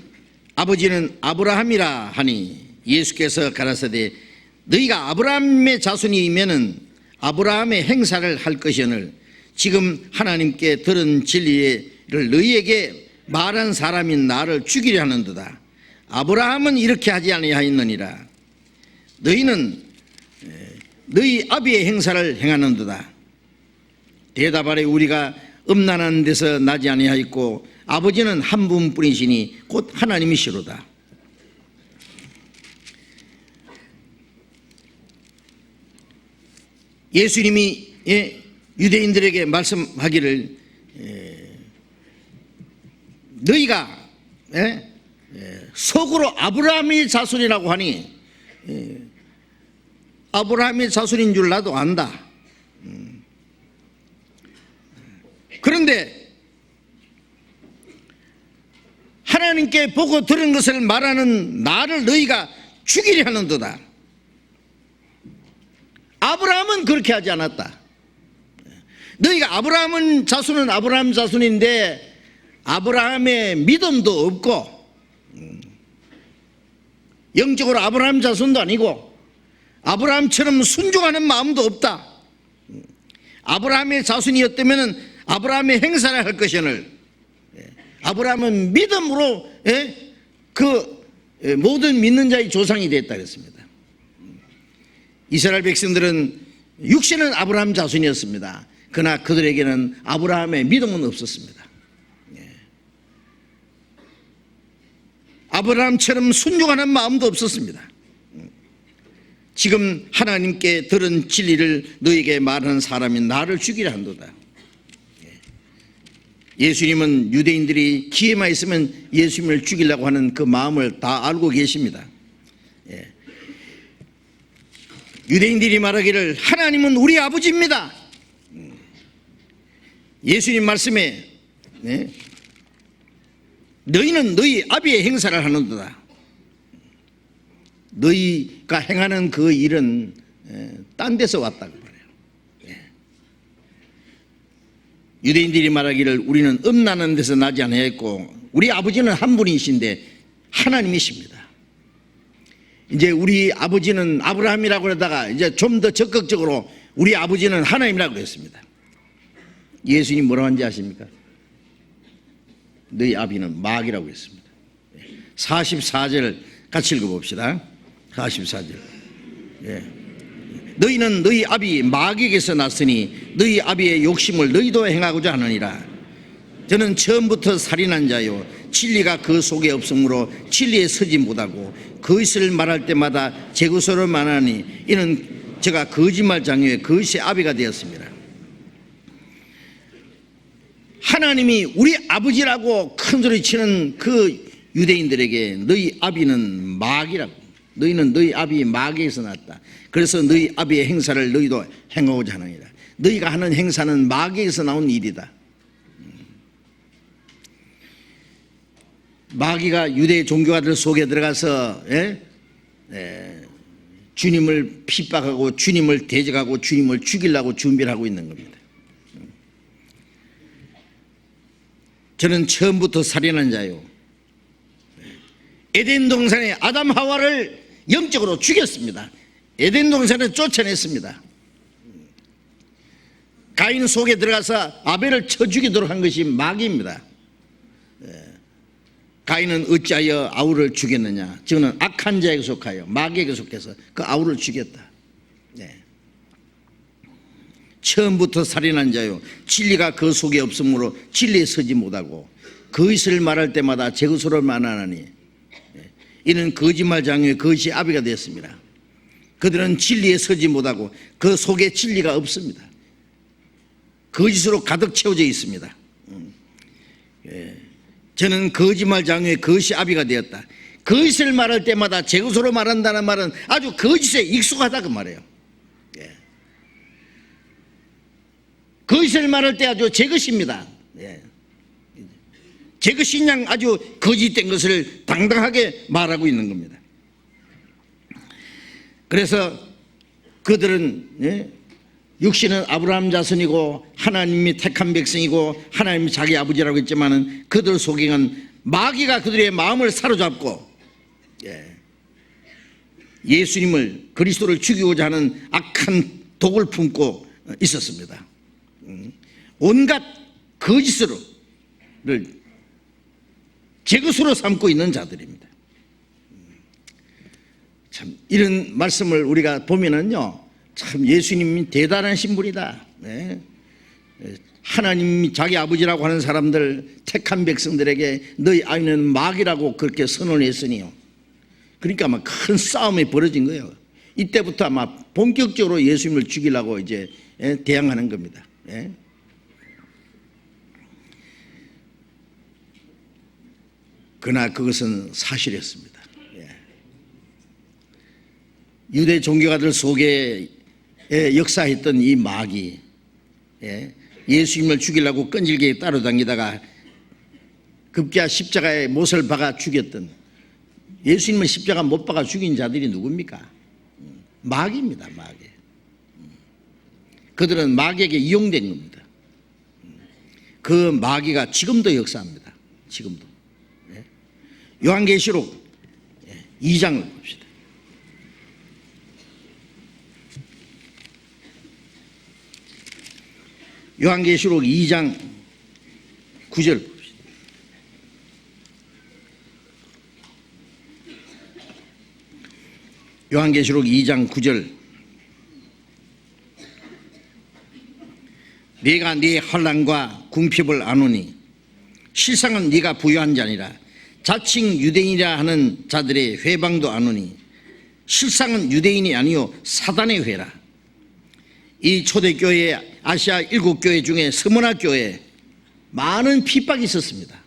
A: 아버지는 아브라함이라 하니 예수께서 가라사대 너희가 아브라함의 자손이면은 아브라함의 행사를 할 것이오늘 지금 하나님께 들은 진리를 너희에게 말한 사람인 나를 죽이려 하는도다. 아브라함은 이렇게 하지 아니하였느니라. 너희는 너희 아비의 행사를 행하는도다. 대답하래 우리가 음란한 데서 나지 아니하였고 아버지는 한 분뿐이시니 곧 하나님이시로다. 예수님이 유대인들에게 말씀하기를 너희가 속으로 아브라함의 자손이라고 하니 아브라함의 자손인 줄 나도 안다. 그런데 하나님께 보고 들은 것을 말하는 나를 너희가 죽이려 하는도다. 아브라함은 그렇게 하지 않았다. 너희가 아브라함은 자손은 아브라함 자손인데 아브라함의 믿음도 없고 영적으로 아브라함 자손도 아니고 아브라함처럼 순종하는 마음도 없다. 아브라함의 자손이었다면 아브라함의 행사를 할 것이오늘 아브라함은 믿음으로 그 모든 믿는 자의 조상이 됐다 그랬습니다. 이스라엘 백성들은 육신은 아브라함 자손이었습니다. 그러나 그들에게는 아브라함의 믿음은 없었습니다. 아브라함처럼 순종하는 마음도 없었습니다. 지금 하나님께 들은 진리를 너에게 말하는 사람이 나를 죽이려 한도다. 예수님은 유대인들이 기회만 있으면 예수님을 죽이려고 하는 그 마음을 다 알고 계십니다. 유대인들이 말하기를 하나님은 우리 아버지입니다. 예수님 말씀에 너희는 너희 아비의 행사를 하는도다. 너희가 행하는 그 일은 딴 데서 왔다고 말해요. 유대인들이 말하기를 우리는 음나는 데서 나지 않았고 우리 아버지는 한 분이신데 하나님이십니다. 이제 우리 아버지는 아브라함이라고 그러다가 이제 좀 더 적극적으로 우리 아버지는 하나님이라고 그랬습니다. 예수님 뭐라고 하는지 아십니까? 너희 아비는 마귀라고 했습니다. 44절 같이 읽어봅시다. 44절. 너희는 너희 아비 마귀에게서 났으니 너희 아비의 욕심을 너희도 행하고자 하느니라. 저는 처음부터 살인한 자요 진리가 그 속에 없으므로 진리에 서지 못하고 거짓을 말할 때마다 제 것으로 말하니 이는 제가 거짓말 장유의 거짓의 아비가 되었습니다. 하나님이 우리 아버지라고 큰소리 치는 그 유대인들에게 너희 아비는 마귀라고, 너희는 너희 아비 마귀에서 났다. 그래서 너희 아비의 행사를 너희도 행하고자 하느니라. 너희가 하는 행사는 마귀에서 나온 일이다. 마귀가 유대 종교가들 속에 들어가서 주님을 핍박하고 주님을 대적하고 주님을 죽이려고 준비를 하고 있는 겁니다. 저는 처음부터 살인한 자요 에덴 동산에 아담 하와를 영적으로 죽였습니다. 에덴 동산에 쫓아냈습니다. 가인 속에 들어가서 아벨을 쳐 죽이도록 한 것이 마귀입니다. 가인은 어찌하여 아우를 죽였느냐? 저는 악한 자에게 속하여 마귀에게 속해서 그 아우를 죽였다. 처음부터 살인한 자요 진리가 그 속에 없으므로 진리에 서지 못하고 거짓을 말할 때마다 제 것으로 말하나니 이는 거짓말 장유의 거짓의 아비가 되었습니다. 그들은 진리에 서지 못하고 그 속에 진리가 없습니다. 거짓으로 가득 채워져 있습니다. 저는 거짓말 장유의 거짓의 아비가 되었다. 거짓을 말할 때마다 제 것으로 말한다는 말은 아주 거짓에 익숙하다 그 말이에요. 거짓을 말할 때 아주 제 것입니다. 제 것인 양 아주 거짓된 것을 당당하게 말하고 있는 겁니다. 그래서 그들은 육신은 아브라함 자손이고 하나님이 택한 백성이고 하나님이 자기 아버지라고 했지만은 그들 속에는 마귀가 그들의 마음을 사로잡고 예수님을 그리스도를 죽이고자 하는 악한 독을 품고 있었습니다. 온갖 거짓으로를 제 것으로 삼고 있는 자들입니다. 참 이런 말씀을 우리가 보면은요, 참 예수님이 대단한 신분이다. 하나님이 자기 아버지라고 하는 사람들 택한 백성들에게 너희 아이는 마귀라고 그렇게 선언했으니요. 그러니까 아마 큰 싸움이 벌어진 거예요. 이때부터 아마 본격적으로 예수님을 죽이려고 이제 대항하는 겁니다. 그러나 그것은 사실이었습니다. 유대 종교가들 속에 역사했던 이 마귀, 예수님을 죽이려고 끈질기게 따라다니다가 급기야 십자가에 못을 박아 죽였던, 예수님을 십자가 못 박아 죽인 자들이 누굽니까? 마귀입니다. 마귀. 그들은 마귀에게 이용된 겁니다. 그 마귀가 지금도 역사합니다. 지금도. 요한계시록 2장을 봅시다. 요한계시록 2장 9절 봅시다. 요한계시록 2장 9절. 네가 네 환난과 궁핍을 아노니 실상은 네가 부유한 자니라. 자칭 유대인이라 하는 자들의 회방도 아노니 실상은 유대인이 아니요 사단의 회라. 이 초대교회 아시아 7교회 중에 스무나 교회에 많은 핍박이 있었습니다.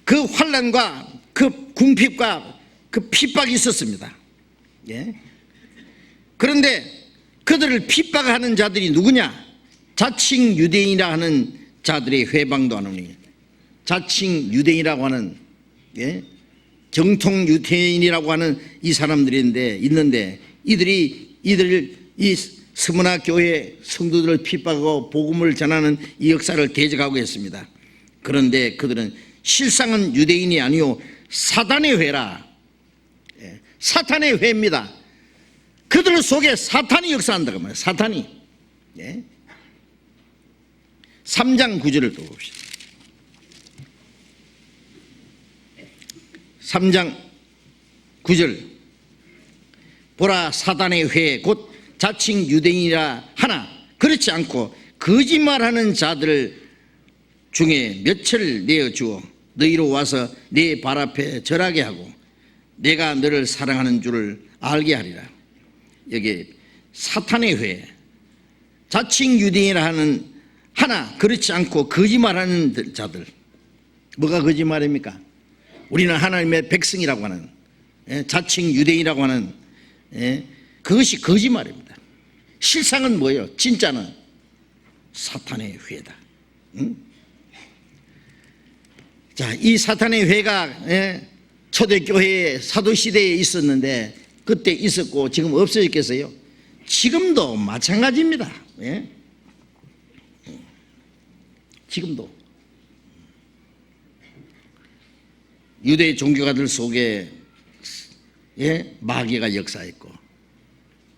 A: 그 환난과 그 궁핍과 그 핍박이 있었습니다. 예? 그런데 그들을 핍박하는 자들이 누구냐? 자칭 유대인이라 하는 자들의 회방도 하노니, 자칭 유대인이라고 하는, 예? 정통 유대인이라고 하는 이 사람들이 있는데 이들이 이 스무나 교회 성도들을 핍박하고 복음을 전하는 이 역사를 대적하고 있습니다. 그런데 그들은 실상은 유대인이 아니요 사단의 회라. 예, 사탄의 회입니다. 그들 속에 사탄이 역사한다고 말해요. 사탄이. 예. 3장 9절을 또 봅시다. 3장 9절. 보라, 사단의 회 곧 자칭 유대인이라 하나 그렇지 않고 거짓말하는 자들 중에 몇을 내어주어 너희로 와서 내 발 앞에 절하게 하고 내가 너를 사랑하는 줄을 알게 하리라. 여기 사탄의 회, 자칭 유대인이라 하는 하나 그렇지 않고 거짓말하는 자들. 뭐가 거짓말입니까? 우리는 하나님의 백성이라고 하는, 자칭 유대인이라고 하는, 그것이 거짓말입니다. 실상은 뭐예요? 진짜는 사탄의 회다. 응? 자, 이 사탄의 회가 초대교회 사도시대에 있었는데 그때 있었고 지금 없어졌겠어요? 지금도 마찬가지입니다. 예? 지금도 유대 종교가들 속에 마귀가 역사했고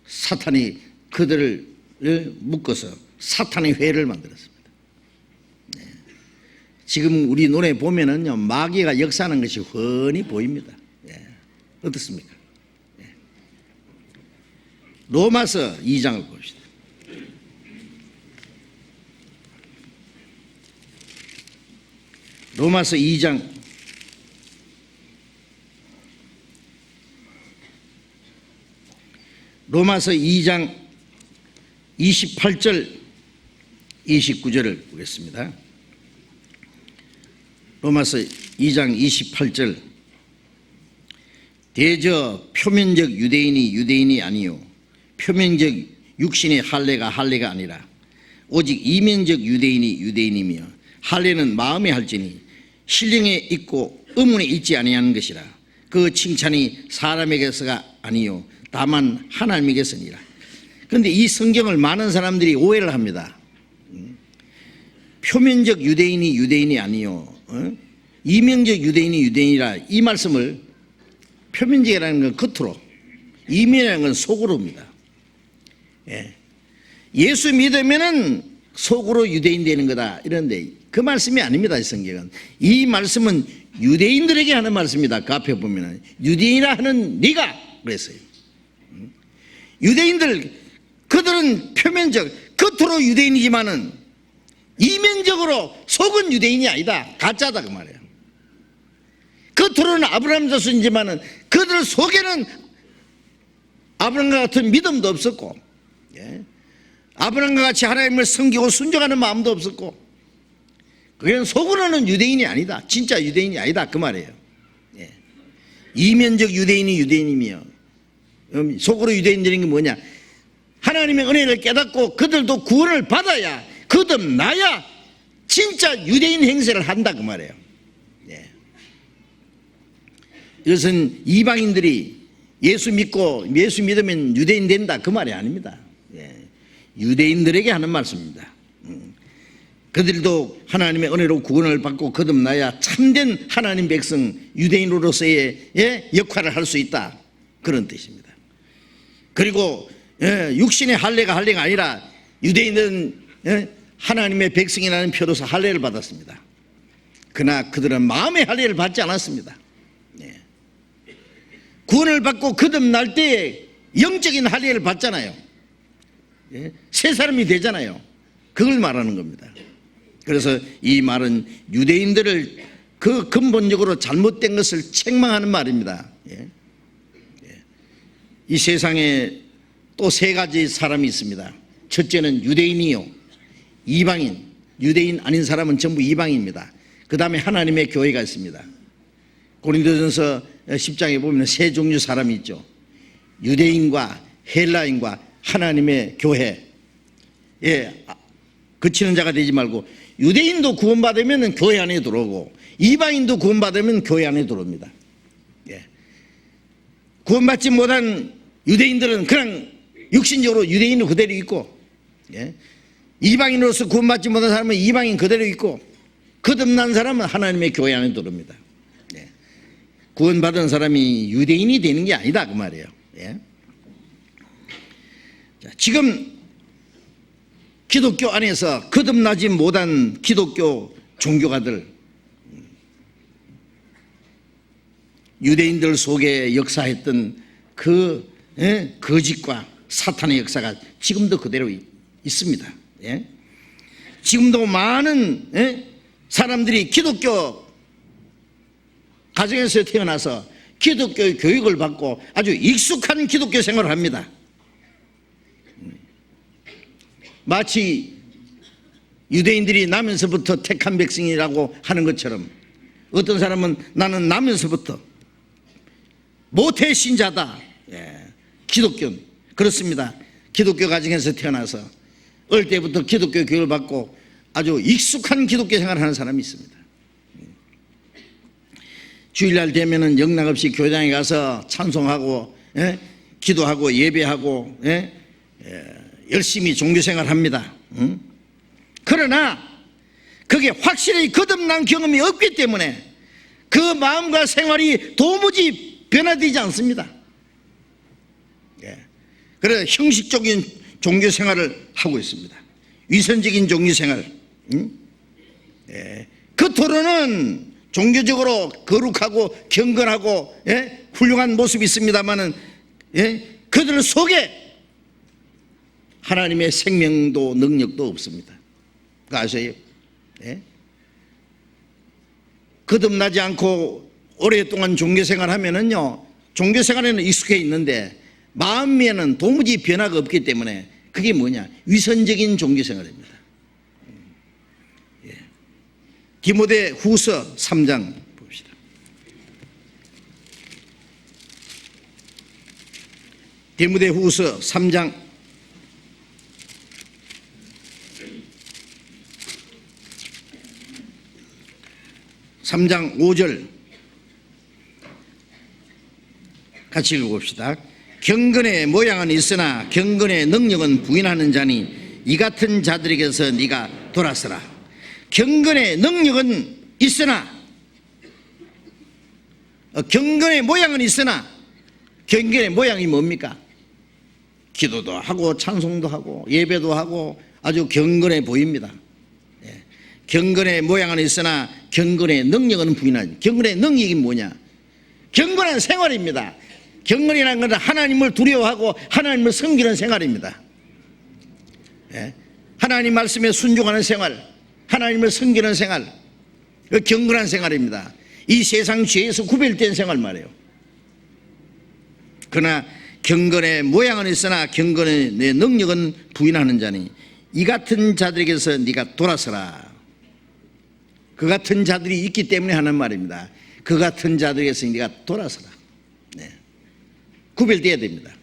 A: 사탄이 그들을 묶어서 사탄의 회를 만들었습니다. 지금 우리 눈에 보면은요 마귀가 역사하는 것이 훤히 보입니다. 어떻습니까? 로마서 2장을 봅시다. 로마서 2장 28절 29절을 보겠습니다. 로마서 2장 28절. 대저 표면적 유대인이 아니요 표면적 육신의 할례가 아니라 오직 이면적 유대인이며 할례는 마음에 할지니 신령에 있고 의문에 있지 아니하는 것이라. 그 칭찬이 사람에게서가 아니요 다만 하나님에게서니라. 그런데 이 성경을 많은 사람들이 오해를 합니다. 표면적 유대인이 아니요 이면적 유대인이라 이 말씀을 표면적이라는 건 겉으로, 이면이라는 건 속으로입니다. 예수 믿으면은 속으로 유대인 되는 거다 이런데 그 말씀이 아닙니다. 이 성경은 이 말씀은 유대인들에게 하는 말씀입니다. 그 앞에 보면은 유대인이라 하는 네가 그랬어요. 유대인들 그들은 표면적 겉으로 유대인이지만은 이면적으로 속은 유대인이 아니다. 가짜다 그 말이에요. 겉으로는 아브라함 자손이지만은 그들 속에는 아브라함과 같은 믿음도 없었고, 아브라함과 같이 하나님을 섬기고 순종하는 마음도 없었고, 그건 속으로는 유대인이 아니다. 진짜 유대인이 아니다 그 말이에요. 이면적 유대인이며 속으로 유대인 되는 게 뭐냐? 하나님의 은혜를 깨닫고 그들도 구원을 받아야 거듭나야 진짜 유대인 행세를 한다 그 말이에요. 이것은 이방인들이 예수 믿으면 유대인 된다 그 말이 아닙니다. 유대인들에게 하는 말씀입니다. 그들도 하나님의 은혜로 구원을 받고 거듭나야 참된 하나님 백성 유대인으로서의 역할을 할 수 있다, 그런 뜻입니다. 그리고 육신의 할례가 할례가 아니라 유대인은 하나님의 백성이라는 표로서 할례를 받았습니다. 그러나 그들은 마음의 할례를 받지 않았습니다. 구원을 받고 거듭날 때에 영적인 할례를 받잖아요. 새 사람이 되잖아요. 그걸 말하는 겁니다. 그래서 이 말은 유대인들을 그 근본적으로 잘못된 것을 책망하는 말입니다. 이 세상에 또 세 가지 사람이 있습니다. 첫째는 유대인이요, 이방인. 유대인 아닌 사람은 전부 이방인입니다. 그 다음에 하나님의 교회가 있습니다. 고린도전서 10장에 보면 세 종류 사람이 있죠. 유대인과 헬라인과 하나님의 교회. 그치는 자가 되지 말고, 유대인도 구원받으면 교회 안에 들어오고 이방인도 구원받으면 교회 안에 들어옵니다. 구원받지 못한 유대인들은 그냥 육신적으로 유대인으로 그대로 있고, 이방인으로서 구원받지 못한 사람은 이방인 그대로 있고, 거듭난 사람은 하나님의 교회 안에 들어옵니다. 구원받은 사람이 유대인이 되는 게 아니다, 그 말이에요. 자, 지금 기독교 안에서 거듭나지 못한 기독교 종교가들, 유대인들 속에 역사했던 그 거짓과 사탄의 역사가 지금도 그대로 있습니다. 지금도 많은 사람들이 기독교 가정에서 태어나서 기독교의 교육을 받고 아주 익숙한 기독교 생활을 합니다. 마치 유대인들이 나면서부터 택한 백성이라고 하는 것처럼, 어떤 사람은 나는 나면서부터 모태 신자다. 기독교는 그렇습니다. 기독교 가정에서 태어나서 어릴 때부터 기독교 교육을 받고 아주 익숙한 기독교 생활을 하는 사람이 있습니다. 주일날 되면은 영락없이 교회당에 가서 찬송하고 기도하고 예배하고 열심히 종교생활을 합니다. 그러나 그게 확실히 거듭난 경험이 없기 때문에 그 마음과 생활이 도무지 변화되지 않습니다. 그래서 형식적인 종교생활을 하고 있습니다. 위선적인 종교생활. 겉으로는 종교적으로 거룩하고 경건하고 훌륭한 모습이 있습니다만은 그들 속에 하나님의 생명도 능력도 없습니다. 그거 아세요? 거듭나지 않고 오랫동안 종교생활 하면은요, 종교생활에는 익숙해 있는데 마음에는 도무지 변화가 없기 때문에 그게 뭐냐? 위선적인 종교생활입니다. 디모데 후서 3장 봅시다. 디모데 후서 3장 5절 같이 읽어봅시다. 경건의 모양은 있으나 경건의 능력은 부인하는 자니 이 같은 자들에게서 네가 돌아서라. 경건의 능력은 있으나, 경건의 모양은 있으나, 경건의 모양이 뭡니까? 기도도 하고 찬송도 하고 예배도 하고 아주 경건해 보입니다. 경건의 모양은 있으나 경건의 능력은 부인하지. 경건의 능력이 뭐냐? 경건한 생활입니다. 경건이라는 것은 하나님을 두려워하고 하나님을 섬기는 생활입니다. 하나님 말씀에 순종하는 생활, 하나님을 섬기는 생활, 그 경건한 생활입니다. 이 세상 죄에서 구별된 생활 말이에요. 그러나 경건의 모양은 있으나 경건의 내 능력은 부인하는 자니 이 같은 자들에게서 네가 돌아서라. 그 같은 자들이 있기 때문에 하는 말입니다. 그 같은 자들에게서 네가 돌아서라. 구별돼야 됩니다.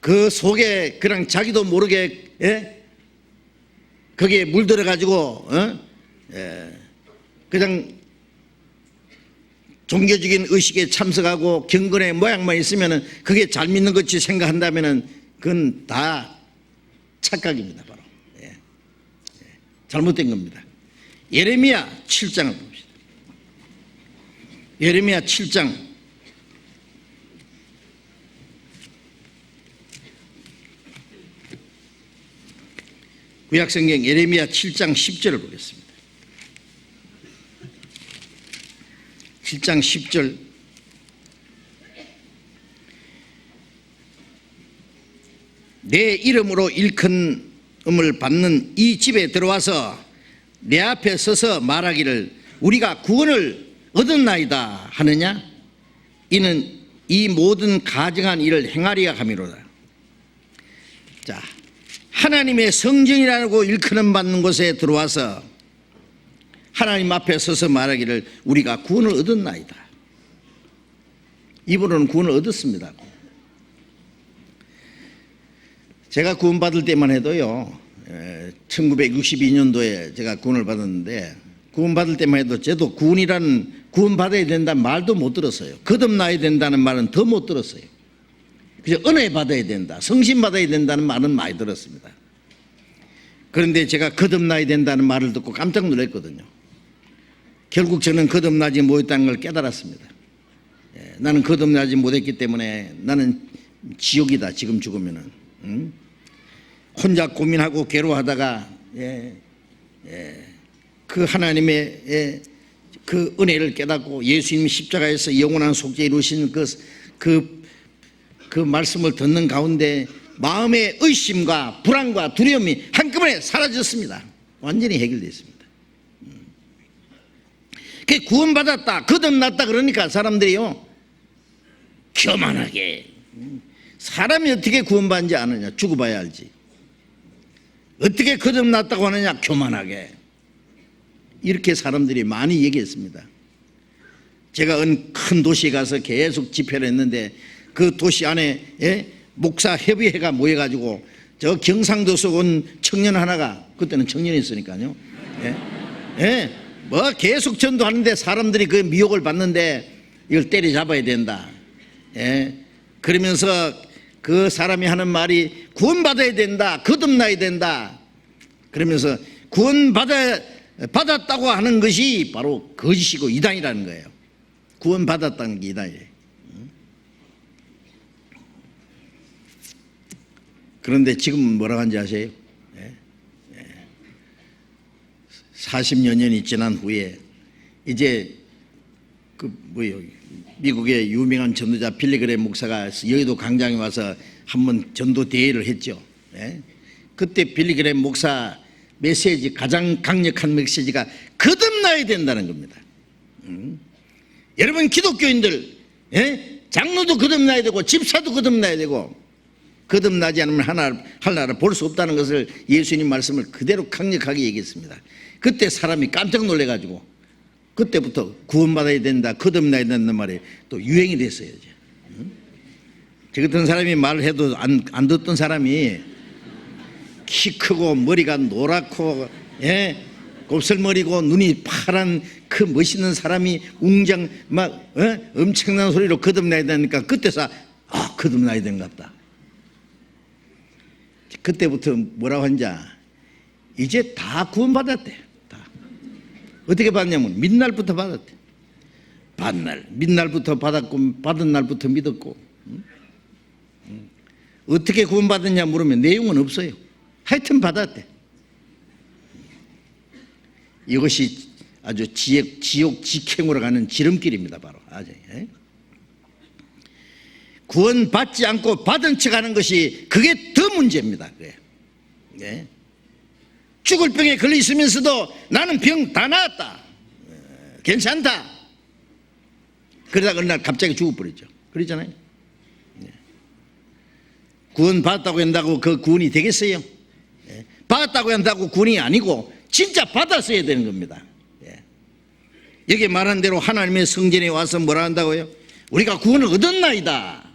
A: 그 속에 그냥 자기도 모르게 거기에 물들어 가지고 그냥 종교적인 의식에 참석하고 경건의 모양만 있으면 그게 잘 믿는 것이 생각한다면 그건 다 착각입니다. 바로 잘못된 겁니다. 예레미야 7장을 봅시다. 예레미야 7장 구약성경 예레미야 7장 10절을 보겠습니다. 7장 10절 내 이름으로 일컫음을 받는 이 집에 들어와서 내 앞에 서서 말하기를 우리가 구원을 얻었나이다 하느냐 이는 이 모든 가증한 일을 행하리라 함이로다. 자, 하나님의 성전이라고 일컬음 받는 곳에 들어와서 하나님 앞에 서서 말하기를 우리가 구원을 얻었나이다. 입으로는 구원을 얻었습니다. 제가 구원받을 때만 해도요, 1962년도에 제가 구원을 받았는데 구원받을 때만 해도 저도 구원받아야 된다는 말도 못 들었어요. 거듭나야 된다는 말은 더 못 들었어요. 그저 은혜 받아야 된다, 성신 받아야 된다는 말은 많이 들었습니다. 그런데 제가 거듭나야 된다는 말을 듣고 깜짝 놀랐거든요. 결국 저는 거듭나지 못했다는 걸 깨달았습니다. 나는 거듭나지 못했기 때문에 나는 지옥이다. 지금 죽으면은 혼자 고민하고 괴로워하다가 그 하나님의 그 은혜를 깨닫고 예수님이 십자가에서 영원한 속죄 이루신 그 말씀을 듣는 가운데 마음의 의심과 불안과 두려움이 한꺼번에 사라졌습니다. 완전히 해결됐습니다. 그 구원받았다, 거듭났다 그러니까 사람들이요 교만하게, 사람이 어떻게 구원받는지 아느냐, 죽어봐야 알지. 어떻게 거듭났다고 하느냐, 교만하게. 이렇게 사람들이 많이 얘기했습니다. 제가 큰 도시에 가서 계속 집회를 했는데 그 도시 안에 목사 협의회가 모여가지고 저 경상도에서 온 청년 하나가, 그때는 청년이었으니까요, 뭐 계속 전도하는데 사람들이 그 미혹을 받는데 이걸 때려잡아야 된다. 그러면서 그 사람이 하는 말이 구원받아야 된다, 거듭나야 된다. 그러면서 구원받았다고 하는 것이 바로 거짓이고 이단이라는 거예요. 구원받았다는 게 이단이에요. 그런데 지금 뭐라고 하는지 아세요? 40여 년이 지난 후에 이제 미국의 유명한 전도자 빌리그램 목사가 여의도 광장에 와서 한번 전도 대회를 했죠. 그때 빌리그램 목사 메시지, 가장 강력한 메시지가 거듭나야 된다는 겁니다. 여러분 기독교인들, 장로도 거듭나야 되고 집사도 거듭나야 되고, 거듭나지 않으면 하나를 볼 수 없다는 것을 예수님 말씀을 그대로 강력하게 얘기했습니다. 그때 사람이 깜짝 놀래가지고 그때부터 구원받아야 된다, 거듭나야 된다는 말이 또 유행이 됐어요. 저 같은 사람이 말을 해도 안 듣던 사람이 키 크고 머리가 노랗고 곱슬머리고 눈이 파란 그 멋있는 사람이 웅장 막 엄청난 소리로 거듭나야 되니까 그때서 거듭나야 되는 것 같다. 그때부터 뭐라고 하는지 이제 다 구원받았대. 다. 어떻게 받냐면 mid날부터 받았대. mid날부터 받았고 받은 날부터 믿었고. 어떻게 구원받았냐 물으면 내용은 없어요. 하여튼 받았대. 이것이 아주 지옥 직행으로 가는 지름길입니다. 바로 아주. 구원받지 않고 받은 척하는 것이 그게 더 문제입니다. 그게. 죽을 병에 걸려 있으면서도 나는 병 다 나았다, 괜찮다. 그러다가 어느 날 갑자기 죽어버리죠. 그러잖아요. 구원받았다고 한다고 그 구원이 되겠어요? 받았다고 한다고 구원이 아니고 진짜 받았어야 되는 겁니다. 여기 말한 대로 하나님의 성전에 와서 뭐라 한다고요? 우리가 구원을 얻었나이다.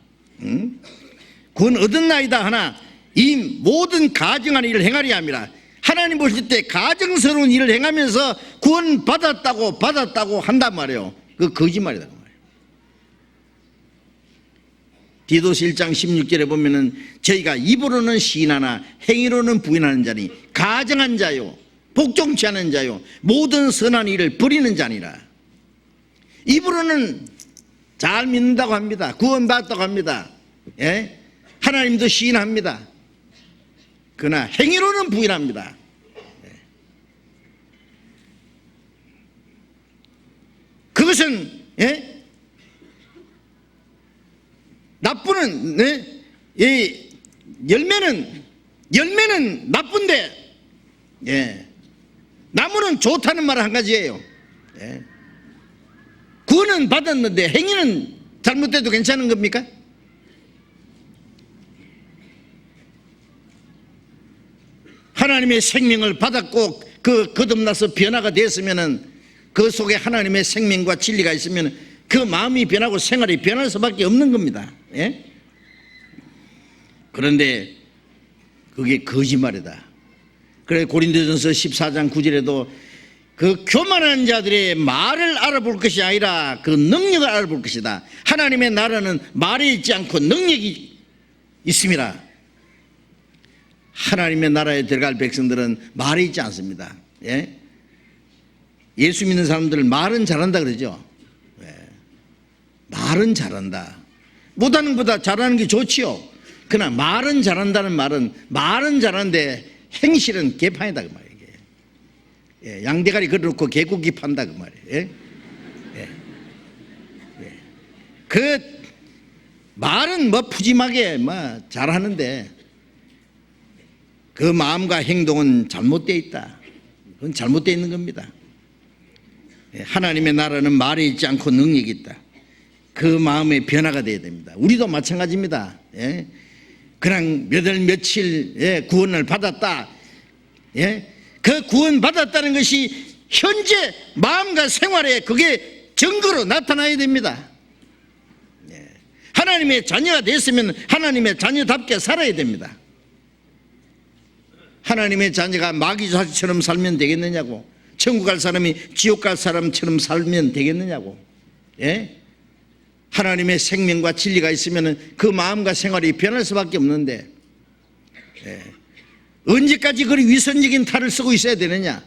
A: 구원 얻었나이다 하나 이 모든 가증한 일을 행하리 함이라. 하나님 보실 때 가증스러운 일을 행하면서 구원 받았다고 한단 말이에요. 그 거짓말이다 그 말이에요. 디도서 1장 16절에 보면은 저희가 입으로는 시인하나 행위로는 부인하는 자니 가정한 자요 복종치 않은 자요 모든 선한 일을 버리는 자니라. 입으로는 잘 믿는다고 합니다. 구원받았다고 합니다. 예? 하나님도 시인합니다. 그러나 행위로는 부인합니다. 그것은 나쁘는 이 열매는 나쁜데 나무는 좋다는 말 한 가지예요. 구원은 받았는데 행위는 잘못돼도 괜찮은 겁니까? 하나님의 생명을 받았고 거듭나서 변화가 됐으면은 그 속에 하나님의 생명과 진리가 있으면 그 마음이 변하고 생활이 변할 수밖에 없는 겁니다. 예? 그런데 그게 거짓말이다. 그래 고린도전서 14장 9절에도 그 교만한 자들의 말을 알아볼 것이 아니라 그 능력을 알아볼 것이다. 하나님의 나라는 말에 있지 않고 능력이 있습니다. 하나님의 나라에 들어갈 백성들은 말에 있지 않습니다. 예? 예수 믿는 사람들은 말은 잘한다 그러죠. 말은 잘한다. 못하는 것보다 잘하는 게 좋지요. 그러나 말은 잘한다는 말은 잘하는데 행실은 개판이다 그 말이에요. 양대가리 걸어놓고 개고기 판다 그 말이에요. 그 말은 뭐 푸짐하게 뭐 잘하는데 그 마음과 행동은 잘못되어 있다. 그건 잘못되어 있는 겁니다. 하나님의 나라는 말에 있지 않고 능력이 있다. 그 마음의 변화가 되어야 됩니다. 우리도 마찬가지입니다. 그냥 몇 월 며칠 구원을 받았다. 그 구원 받았다는 것이 현재 마음과 생활에 그게 증거로 나타나야 됩니다. 하나님의 자녀가 됐으면 하나님의 자녀답게 살아야 됩니다. 하나님의 자녀가 마귀 자식처럼 살면 되겠느냐고, 천국 갈 사람이 지옥 갈 사람처럼 살면 되겠느냐고. 하나님의 생명과 진리가 있으면 그 마음과 생활이 변할 수밖에 없는데 언제까지 그리 위선적인 탈을 쓰고 있어야 되느냐.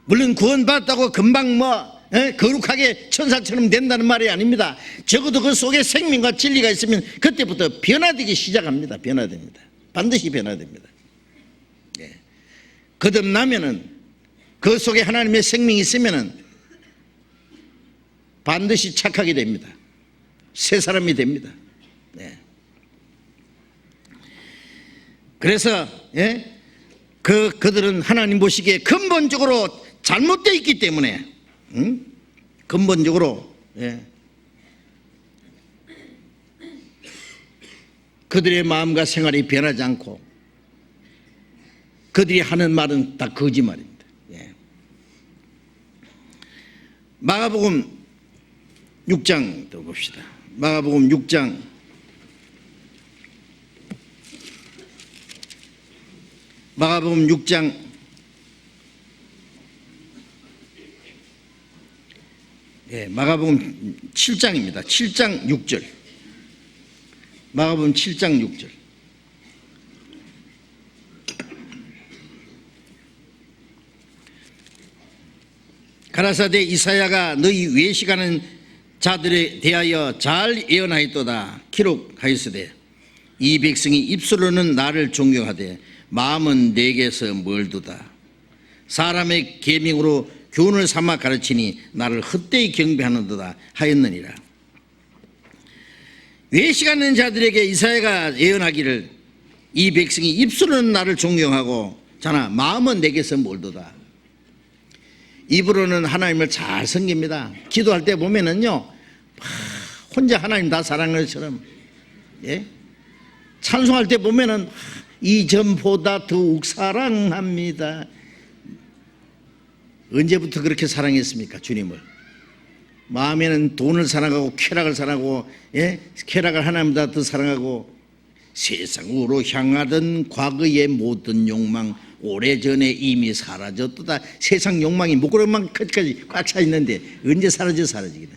A: 물론 구원받았다고 금방 거룩하게 천사처럼 된다는 말이 아닙니다. 적어도 그 속에 생명과 진리가 있으면 그때부터 변화되기 시작합니다. 변화됩니다. 반드시 변화됩니다. 거듭나면은 그 속에 하나님의 생명이 있으면은 반드시 착하게 됩니다. 새 사람이 됩니다. 그래서 그들은 하나님 보시기에 근본적으로 잘못되어 있기 때문에 근본적으로 그들의 마음과 생활이 변하지 않고 그들이 하는 말은 다 거짓말입니다. 마가복음 6장 또 봅시다. 마가복음 6장 마가복음 6장 마가복음 7장입니다. 7장 6절. 마가복음 7장 6절. 가라사대 이사야가 너희 외식하는 자들에 대하여 잘 예언하였도다. 기록하였으되 이 백성이 입술로는 나를 존경하되 마음은 내게서 멀도다. 사람의 계명으로 교훈을 삼아 가르치니 나를 헛되이 경배하는도다 하였느니라. 외식하는 자들에게 이사야가 예언하기를 이 백성이 입술로는 나를 존경하고 자나 마음은 내게서 멀도다. 입으로는 하나님을 잘 섬깁니다. 기도할 때 보면은요, 혼자 하나님 다 사랑하는 것처럼, 찬송할 때 보면은 이전보다 더욱 사랑합니다. 언제부터 그렇게 사랑했습니까, 주님을? 마음에는 돈을 사랑하고 쾌락을 사랑하고, 쾌락을 하나님보다 더 사랑하고, 세상으로 향하던 과거의 모든 욕망 오래전에 이미 사라졌도다. 세상 욕망이 목구멍까지 꽉 차 있는데 언제 사라지기는.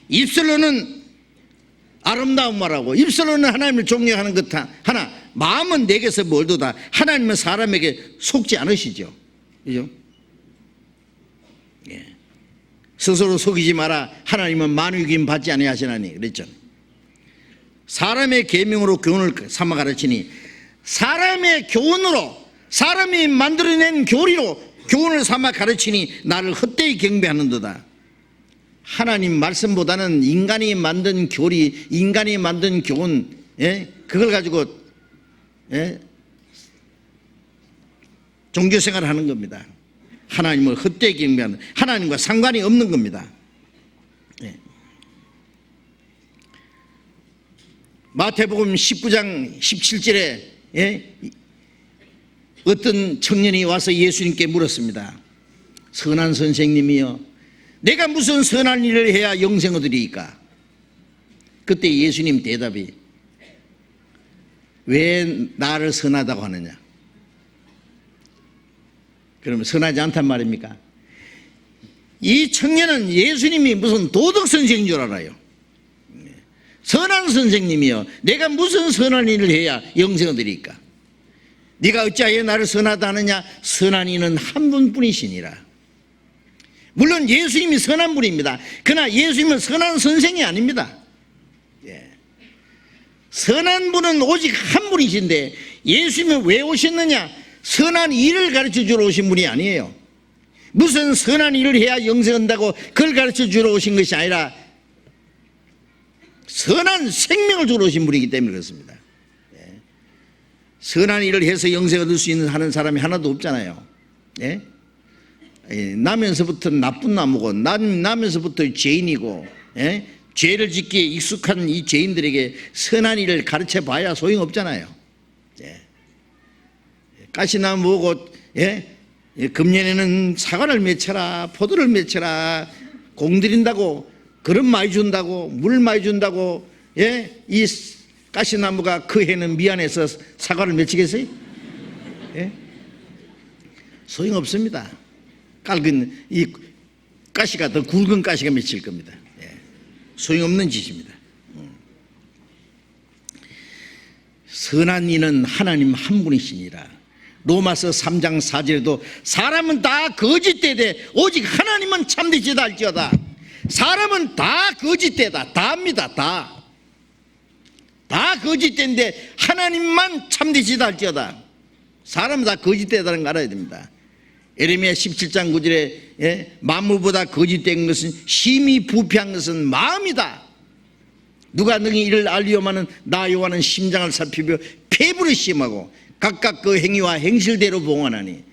A: 입술로는 아름다운 말하고 입술로는 하나님을 존경하는 것 하나 마음은 내게서 멀도다. 하나님은 사람에게 속지 않으시죠. 그죠? 예. 스스로 속이지 마라. 하나님은 만유긴 받지 아니하시나니 그랬죠. 사람의 계명으로 교훈을 삼아 가르치니 사람의 교훈으로 사람이 만들어낸 교리로 교훈을 삼아 가르치니 나를 헛되이 경배하는도다. 하나님 말씀보다는 인간이 만든 교리, 인간이 만든 교훈, 예? 그걸 가지고 예? 종교생활을 하는 겁니다. 하나님을 헛되이 경배하는, 하나님과 상관이 없는 겁니다. 예. 마태복음 19장 17절에 예? 어떤 청년이 와서 예수님께 물었습니다. 선한 선생님이여, 내가 무슨 선한 일을 해야 영생 얻으리이까? 그때 예수님 대답이 왜 나를 선하다고 하느냐? 그러면 선하지 않단 말입니까? 이 청년은 예수님이 무슨 도덕 선생인 줄 알아요. 선한 선생님이여, 내가 무슨 선한 일을 해야 영생 얻으리이까? 네가 어찌하여 나를 선하다 하느냐? 선한 이는 한 분뿐이시니라. 물론 예수님이 선한 분입니다. 그러나 예수님은 선한 선생이 아닙니다. 예. 선한 분은 오직 한 분이신데 예수님은 왜 오셨느냐? 선한 일을 가르쳐 주러 오신 분이 아니에요. 무슨 선한 일을 해야 영생한다고 그걸 가르쳐 주러 오신 것이 아니라 선한 생명을 주러 오신 분이기 때문에 그렇습니다. 예. 선한 일을 해서 영생 얻을 수 있는 하는 사람이 하나도 없잖아요. 예? 나면서부터 나쁜 나무고 나면서부터 죄인이고 예? 죄를 짓기에 익숙한 이 죄인들에게 선한 일을 가르쳐 봐야 소용없잖아요. 예. 가시나무 보고 예? 금년에는 사과를 맺혀라, 포도를 맺혀라, 공들인다고 그릇 많이 준다고 물 많이 준다고 예? 이 가시나무가 그 해는 미안해서 사과를 맺히겠어요? 예? 소용없습니다. 깔근 이 가시가 더 굵은 가시가 맺힐 겁니다. 예. 소용없는 짓입니다. 선한 이는 하나님 한 분이시니라. 로마서 3장 4절에도 사람은 다 거짓되되 오직 하나님은 참되시다 할지어다. 사람은 다 거짓되다. 다입니다. 다 거짓된데 하나님만 참되시다 할지어다. 사람은 다 거짓되다는 걸 알아야 됩니다. 예레미야 17장 9절에 예? 만물보다 거짓된 것은 심히 부패한 것은 마음이다. 누가 능히 이를 알리오마는 나 여호와는 심장을 살피며 폐부를 시험하고 각각 그 행위와 행실대로 봉헌하니.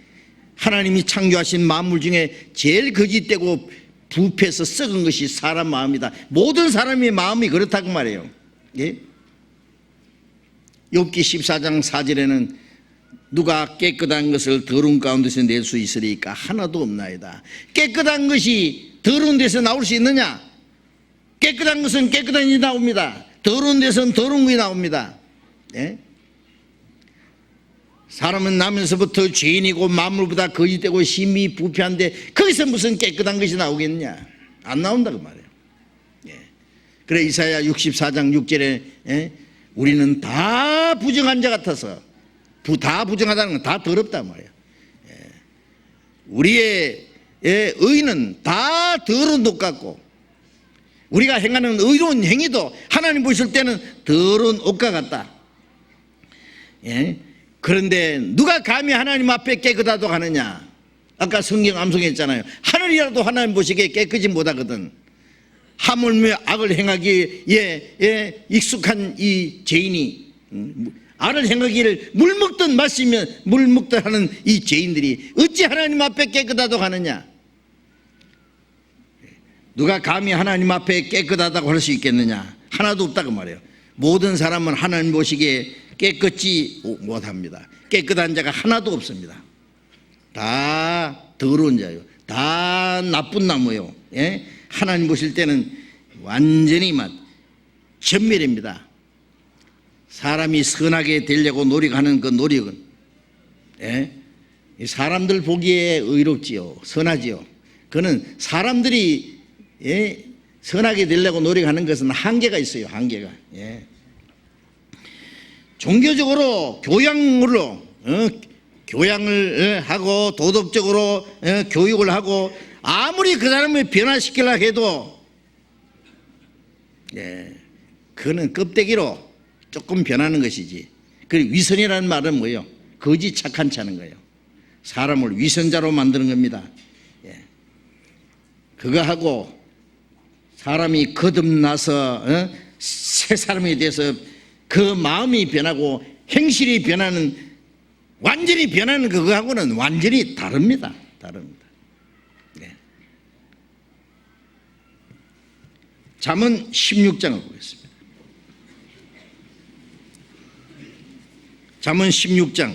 A: 하나님이 창조하신 만물 중에 제일 거짓되고 부패해서 썩은 것이 사람 마음이다. 모든 사람의 마음이 그렇다고 말해요. 예? 욥기 14장 4절에는 누가 깨끗한 것을 더러운 가운데서 낼 수 있으리까? 하나도 없나이다. 깨끗한 것이 더러운 데서 나올 수 있느냐? 깨끗한 것은 깨끗한 일이 나옵니다. 더러운 데서는 더러운 것이 나옵니다. 예? 사람은 나면서부터 죄인이고 만물보다 거짓되고 심히 부패한데 거기서 무슨 깨끗한 것이 나오겠냐? 안 나온다고 말이에요. 예. 그래 이사야 64장 6절에 예? 우리는 다 부정한 자 같아서 다 부정하다는 건 다 더럽단 말이에요. 예. 우리의 의는 다 더러운 옷 같고 우리가 행하는 의로운 행위도 하나님 보실 때는 더러운 옷과 같다. 예. 그런데 누가 감히 하나님 앞에 깨끗하다고 하느냐? 아까 성경 암송했잖아요. 하늘이라도 하나님 보시기에 깨끗이 못하거든. 하물며 악을 행하기에 익숙한 이 죄인이 악을 행하기를 물 먹듯 마시며 물 먹듯 하는 이 죄인들이 어찌 하나님 앞에 깨끗하다고 하느냐? 누가 감히 하나님 앞에 깨끗하다고 할 수 있겠느냐? 하나도 없다고 말해요. 모든 사람은 하나님 보시기에 깨끗지 못합니다. 깨끗한 자가 하나도 없습니다. 다 더러운 자요. 다 나쁜 나무요. 예? 하나님 보실 때는 완전히 전멸입니다. 사람이 선하게 되려고 노력하는 그 노력은 예? 사람들 보기에 의롭지요. 선하지요. 그는 사람들이 예? 선하게 되려고 노력하는 것은 한계가 있어요. 한계가. 예. 종교적으로 교양으로 교양을 하고 도덕적으로 교육을 하고 아무리 그 사람을 변화시키려고 해도 그거는 껍데기로 조금 변하는 것이지. 그리고 위선이라는 말은 뭐예요? 거짓 착한 차는 거예요. 사람을 위선자로 만드는 겁니다. 그거 하고 사람이 거듭나서 새 사람이 돼서 그 마음이 변하고 행실이 변하는, 완전히 변하는 그거하고는 완전히 다릅니다. 다릅니다. 잠언 16장을 보겠습니다. 잠언 16장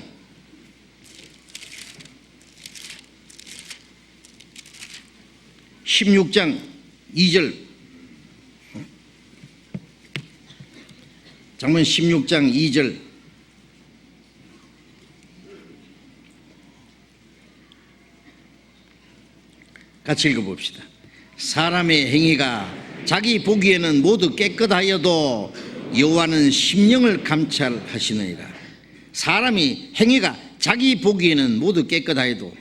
A: 2절. 잠언 16장 2절. 같이 읽어봅시다. 사람의 행위가 자기 보기에는 모두 깨끗하여도 여호와는 심령을 감찰하시느니라. 사람이 행위가 자기 보기에는 모두 깨끗하여도,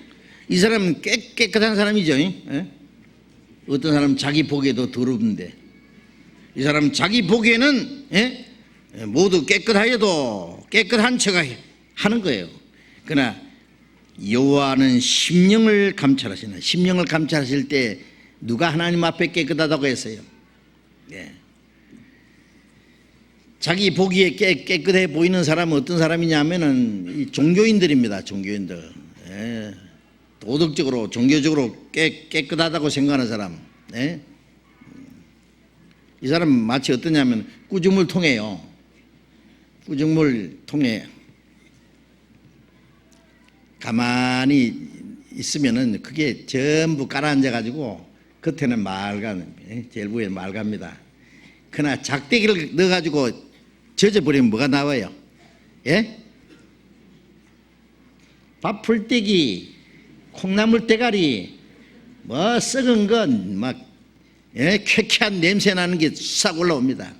A: 이 사람은 깨끗한 사람이죠. 어떤 사람은 자기 보기에도 더럽은데, 이 사람은 자기 보기에는 모두 깨끗하여도 깨끗한 척 하는 거예요. 그러나 여호와는 심령을 감찰하시나. 심령을 감찰하실 때 누가 하나님 앞에 깨끗하다고 했어요? 자기 보기에 깨끗해 보이는 사람은 어떤 사람이냐면은 이 종교인들입니다. 종교인들. 도덕적으로 종교적으로 깨끗하다고 생각하는 사람. 이 사람은 마치 어떠냐면 꾸중물 통에요. 꾸중물 통에 가만히 있으면은 그게 전부 깔아앉아 가지고 겉에는 맑은, 제일 위에 맑합니다. 그러나 작대기를 넣어 가지고 젖어버리면 뭐가 나와요? 밥풀떼기, 콩나물 대가리, 뭐 썩은 건 막 쾌쾌한 냄새 나는 게 싹 올라옵니다.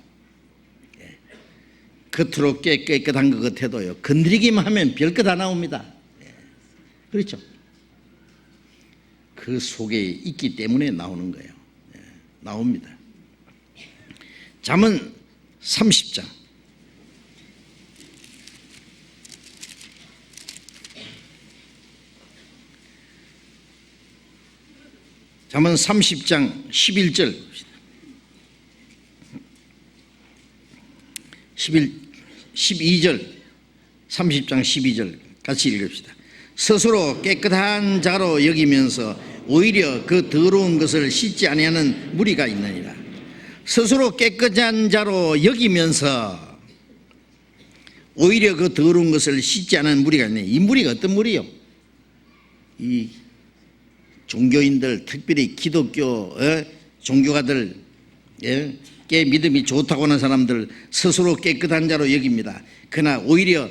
A: 겉으로 깨끗한 것 같아도요, 건드리기만 하면 별것 다 나옵니다. 그렇죠? 그 속에 있기 때문에 나오는 거예요. 나옵니다. 잠언 30장 잠언 30장 11절 12절 30장 12절 같이 읽읍시다. 스스로 깨끗한 자로 여기면서 오히려 그 더러운 것을 씻지 아니하는 무리가 있느니라. 스스로 깨끗한 자로 여기면서 오히려 그 더러운 것을 씻지 않은 무리가 있네. 이 무리가 어떤 무리요? 이 종교인들, 특별히 기독교 종교가들, 꽤 믿음이 좋다고 하는 사람들 스스로 깨끗한 자로 여깁니다. 그러나 오히려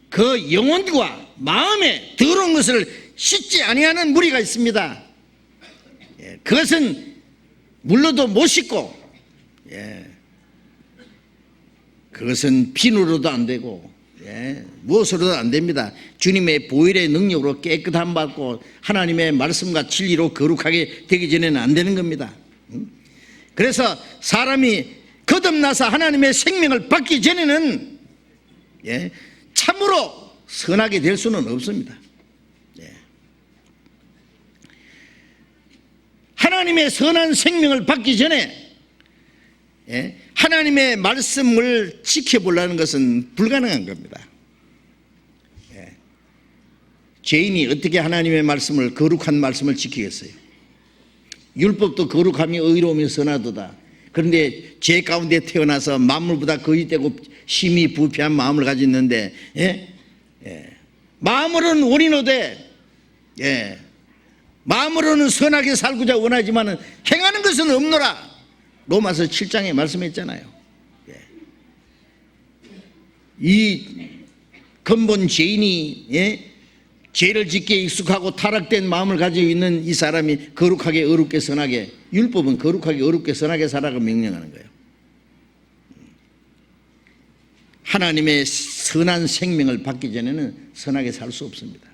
A: 그 영혼과 마음에 더러운 것을 씻지 아니하는 무리가 있습니다. 그것은 물로도 못 씻고, 그것은 비누로도 안 되고, 무엇으로도 안 됩니다. 주님의 보혈의 능력으로 깨끗함 받고 하나님의 말씀과 진리로 거룩하게 되기 전에는 안 되는 겁니다. 그래서 사람이 거듭나서 하나님의 생명을 받기 전에는 참으로 선하게 될 수는 없습니다. 하나님의 선한 생명을 받기 전에 하나님의 말씀을 지켜보려는 것은 불가능한 겁니다. 죄인이 어떻게 하나님의 말씀을, 거룩한 말씀을 지키겠어요? 율법도 거룩함이 의로움이 선하도다. 그런데 죄 가운데 태어나서 만물보다 거짓되고 심히 부패한 마음을 가졌는데 마음으로는 원인호되 마음으로는 선하게 살고자 원하지만 행하는 것은 없노라. 로마서 7장에 말씀했잖아요. 이 근본 죄인이 죄를 짓기에 익숙하고 타락된 마음을 가지고 있는 이 사람이 거룩하게 어렵게 선하게, 율법은 거룩하게 어렵게 선하게 살아가 명령하는 거예요. 하나님의 선한 생명을 받기 전에는 선하게 살 수 없습니다.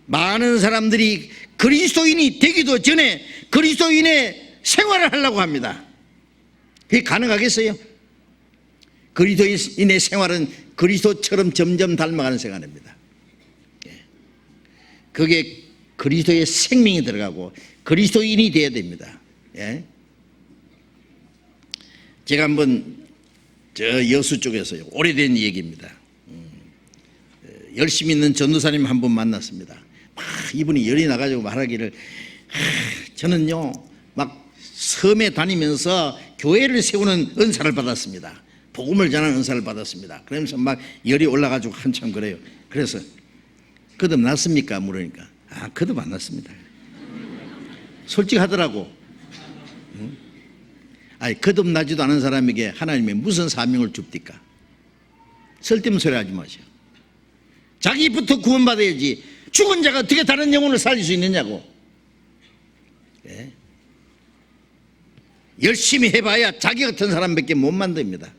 A: 많은 사람들이 그리스도인이 되기도 전에 그리스도인의 생활을 하려고 합니다. 그게 가능하겠어요? 그리스도인의 생활은 그리스도처럼 점점 닮아가는 생활입니다. 그게 그리스도의 생명이 들어가고 그리스도인이 되어야 됩니다. 제가 한번 저 여수 쪽에서요, 오래된 얘기입니다. 열심히 있는 전도사님 한 분 만났습니다. 막 이분이 열이 나가지고 말하기를, 저는요 막 섬에 다니면서 교회를 세우는 은사를 받았습니다. 복음을 전하는 은사를 받았습니다. 그러면서 막 열이 올라가지고 한참 그래요. 그래서 거듭났습니까? 물으니까 거듭 안 났습니다. 솔직하더라고. 아니, 거듭나지도 않은 사람에게 하나님이 무슨 사명을 줍니까? 쓸데없는 소리 하지 마세요. 자기부터 구원받아야지. 죽은 자가 어떻게 다른 영혼을 살릴 수 있느냐고. 열심히 해봐야 자기 같은 사람밖에 못 만듭니다.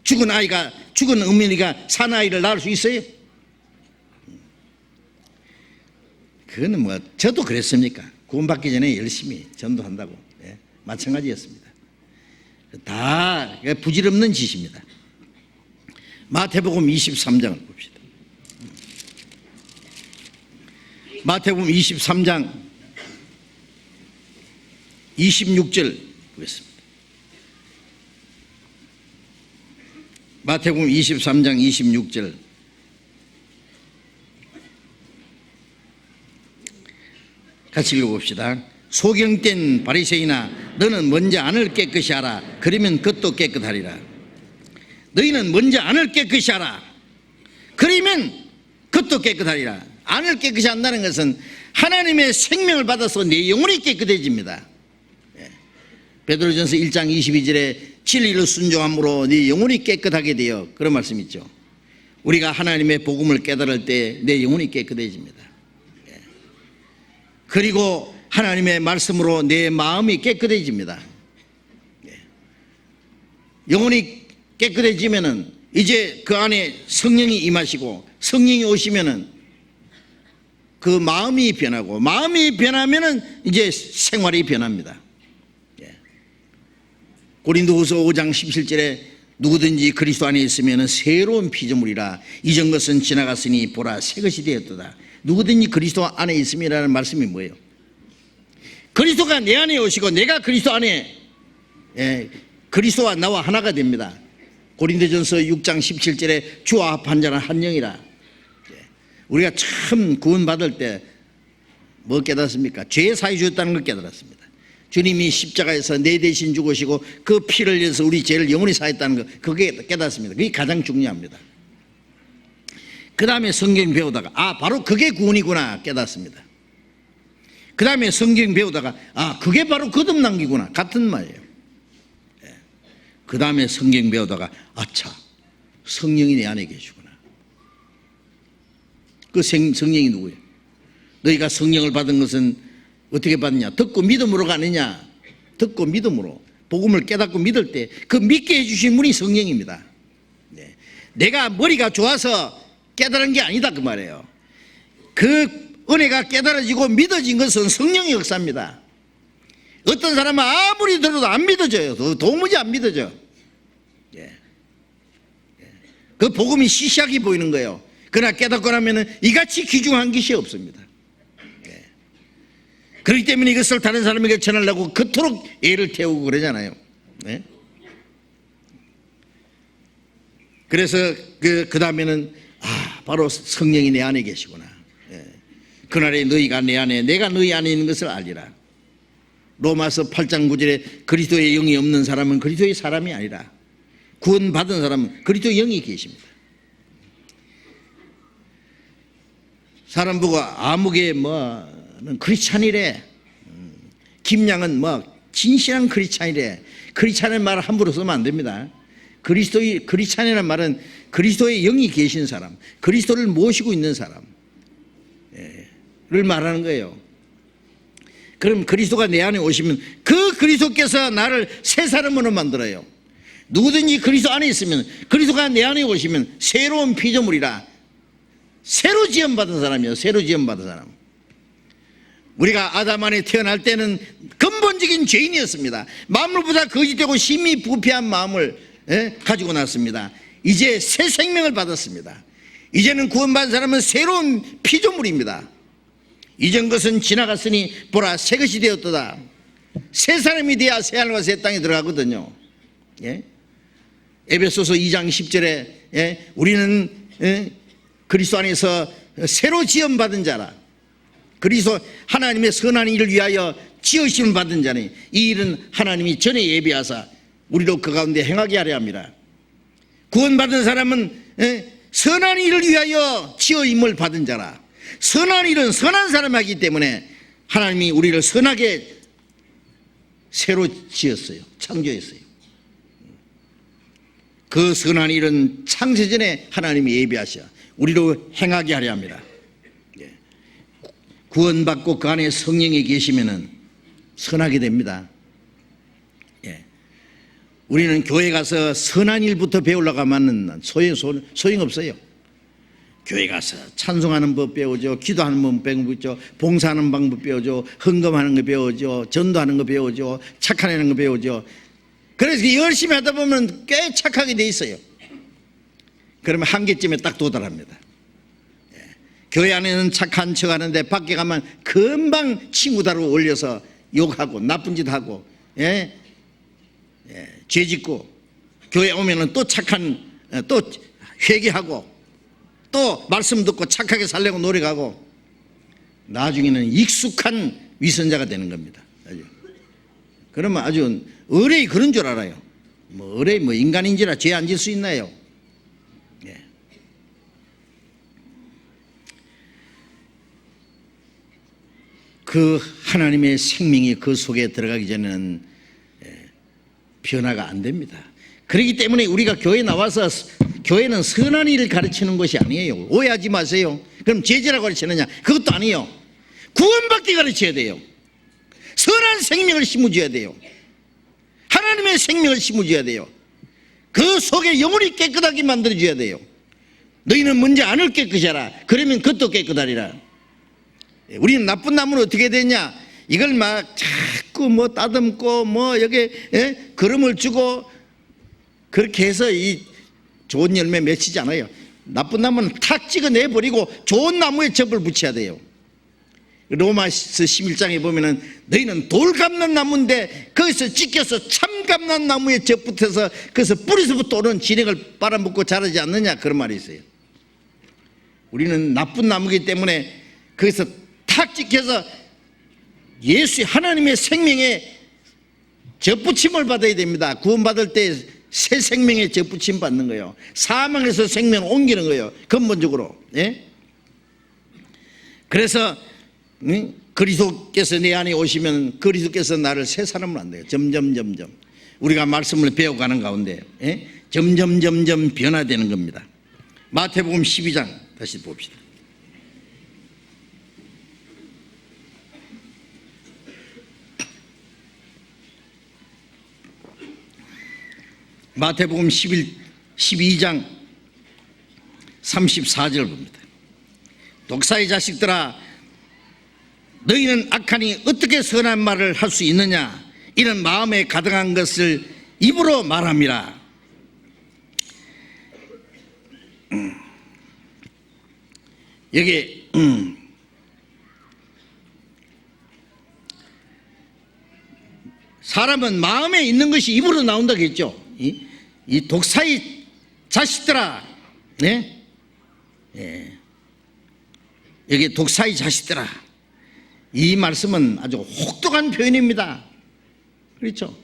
A: 죽은 아이가, 죽은 어머니가 산 아이를 낳을 수 있어요? 그거는 뭐 저도 그랬습니까? 구원받기 전에 열심히 전도한다고. 마찬가지였습니다. 다 부질없는 짓입니다. 마태복음 23장을 봅시다. 마태복음 23장 26절 보겠습니다. 마태복음 23장 26절. 같이 읽어봅시다. 소경된 바리새인아, 너는 먼저 안을 깨끗이 하라. 그러면 겉도 깨끗하리라. 너희는 먼저 안을 깨끗이 하라. 그러면 겉도 깨끗하리라. 안을 깨끗이 한다는 것은 하나님의 생명을 받아서 내 영혼이 깨끗해집니다. 베드로전서 1장 22절에 진리를 순종함으로 네 영혼이 깨끗하게 되어, 그런 말씀 있죠. 우리가 하나님의 복음을 깨달을 때 내 영혼이 깨끗해집니다. 그리고 하나님의 말씀으로 내 마음이 깨끗해집니다. 영혼이 깨끗해지면은 이제 그 안에 성령이 임하시고, 성령이 오시면은 그 마음이 변하고, 마음이 변하면은 이제 생활이 변합니다. 고린도후서 5장 17절에 누구든지 그리스도 안에 있으면은 새로운 피조물이라. 이전 것은 지나갔으니 보라 새 것이 되었도다. 누구든지 그리스도 안에 있음이라는 말씀이 뭐예요? 그리스도가 내 안에 오시고 내가 그리스도 안에, 그리스도와 나와 하나가 됩니다. 고린도전서 6장 17절에 주와 합한 자는 한 영이라. 우리가 참 구원받을 때 뭐 깨닫습니까? 죄의 사유 주었다는 걸 깨달았습니다. 주님이 십자가에서 내 대신 죽으시고 그 피를 흘려서 우리 죄를 영원히 사했다는 거, 그게 깨닫습니다. 그게 가장 중요합니다. 그 다음에 성경 배우다가 바로 그게 구원이구나 깨닫습니다. 그 다음에 성경 배우다가 그게 바로 거듭난기구나, 같은 말이에요. 그 다음에 성경 배우다가 아차, 성령이 내 안에 계시구나. 그 성령이 누구예요? 너희가 성령을 받은 것은 어떻게 받느냐? 듣고 믿음으로가 아니냐? 듣고 믿음으로, 복음을 깨닫고 믿을 때 그 믿게 해주신 분이 성령입니다. 내가 머리가 좋아서 깨달은 게 아니다 그 말이에요. 그 은혜가 깨달아지고 믿어진 것은 성령의 역사입니다. 어떤 사람은 아무리 들어도 안 믿어져요. 도무지 안 믿어져. 그 복음이 시시하게 보이는 거예요. 그러나 깨닫고 나면은 이같이 귀중한 것이 없습니다. 그렇기 때문에 이것을 다른 사람에게 전하려고 그토록 애를 태우고 그러잖아요. 그래서 그 다음에는 바로 성령이 내 안에 계시구나. 그날에 너희가 내 안에, 내가 너희 안에 있는 것을 알리라. 로마서 8장 9절에 그리스도의 영이 없는 사람은 그리스도의 사람이 아니라, 구원받은 사람은 그리스도의 영이 계십니다. 사람 보고 아무개 뭐는 크리스찬이래, 김양은 뭐 진실한 크리스찬이래. 크리스찬의 말을 함부로 쓰면 안 됩니다. 그리스도의 크리스찬이라는 말은 그리스도의 영이 계신 사람, 그리스도를 모시고 있는 사람을 말하는 거예요. 그럼 그리스도가 내 안에 오시면 그 그리스도께서 나를 새 사람으로 만들어요. 누구든지 그리스도 안에 있으면, 그리스도가 내 안에 오시면 새로운 피조물이라, 새로 지음받은 사람이에요. 새로 지음받은 사람. 우리가 아담 안에 태어날 때는 근본적인 죄인이었습니다. 만물보다 거짓되고 심히 부패한 마음을 가지고 났습니다. 이제 새 생명을 받았습니다. 이제는 구원받은 사람은 새로운 피조물입니다. 이전 것은 지나갔으니 보라 새 것이 되었도다. 새 사람이 되어야 새 하늘과 새 땅에 들어가거든요. 에베소서 2장 10절에 우리는 그리스도 안에서 새로 지음받은 자라. 그리스도 하나님의 선한 일을 위하여 지으심을 받은 자니 이 일은 하나님이 전에 예비하사 우리로 그 가운데 행하게 하려 합니다. 구원받은 사람은 선한 일을 위하여 지어임을 받은 자라. 선한 일은 선한 사람이 하기 때문에 하나님이 우리를 선하게 새로 지었어요. 창조했어요. 그 선한 일은 창세전에 하나님이 예비하셔 우리로 행하게 하려 합니다. 구원받고 그 안에 성령이 계시면은 선하게 됩니다. 우리는 교회 가서 선한 일부터 배우려고 하면 소용없어요. 교회 가서 찬송하는 법 배우죠, 기도하는 법 배우죠, 봉사하는 방법 배우죠, 헌금하는 거 배우죠, 전도하는 거 배우죠, 착하는 거 배우죠. 그래서 열심히 하다 보면 꽤 착하게 돼 있어요. 그러면 한계점에 딱 도달합니다. 교회 안에는 착한 척 하는데 밖에 가면 금방 친구다로 올려서 욕하고 나쁜 짓 하고 죄 짓고, 교회 오면은 또 착한, 또 회개하고 또 말씀 듣고 착하게 살려고 노력하고 나중에는 익숙한 위선자가 되는 겁니다. 그러면 아주 의뢰이 그런 줄 알아요. 의뢰이 인간인지라 죄 안 질 수 있나요? 그 하나님의 생명이 그 속에 들어가기 전에는 변화가 안 됩니다. 그렇기 때문에 우리가 교회에 나와서 교회는 선한 일을 가르치는 것이 아니에요. 오해하지 마세요. 그럼 제재라고 가르치느냐? 그것도 아니에요. 구원받기 가르쳐야 돼요. 선한 생명을 심어줘야 돼요. 하나님의 생명을 심어줘야 돼요. 그 속에 영혼이 깨끗하게 만들어줘야 돼요. 너희는 먼저 안을 깨끗이 하라. 그러면 겉도 깨끗하리라. 우리는 나쁜 나무는 어떻게 되냐? 이걸 막 자꾸 따듬고 여기 거름을 주고 그렇게 해서 이 좋은 열매 맺히지 않아요. 나쁜 나무는 탁 찍어내버리고 좋은 나무에 접을 붙여야 돼요. 로마서 11장에 보면은 너희는 돌 감는 나무인데 거기서 찢겨서 참 감는 나무에 접 붙어서 거기서 뿌리서부터 오는 진액을 빨아먹고 자라지 않느냐, 그런 말이 있어요. 우리는 나쁜 나무이기 때문에 거기서 탁 찍혀서 예수의 하나님의 생명에 접붙임을 받아야 됩니다. 구원받을 때 새 생명에 접붙임 받는 거예요. 사망에서 생명을 옮기는 거예요. 근본적으로. 그래서 그리스도께서 내 안에 오시면 그리스도께서 나를 새 사람을 한대요. 점점 우리가 말씀을 배워가는 가운데 점점 변화되는 겁니다. 마태복음 12장 다시 봅시다. 마태복음 12장 34절 봅니다. 독사의 자식들아, 너희는 악하니 어떻게 선한 말을 할 수 있느냐? 이는 마음에 가득한 것을 입으로 말함이라. 여기 사람은 마음에 있는 것이 입으로 나온다고 했죠. 이 독사의 자식들아, 여기 독사의 자식들아, 이 말씀은 아주 혹독한 표현입니다. 그렇죠?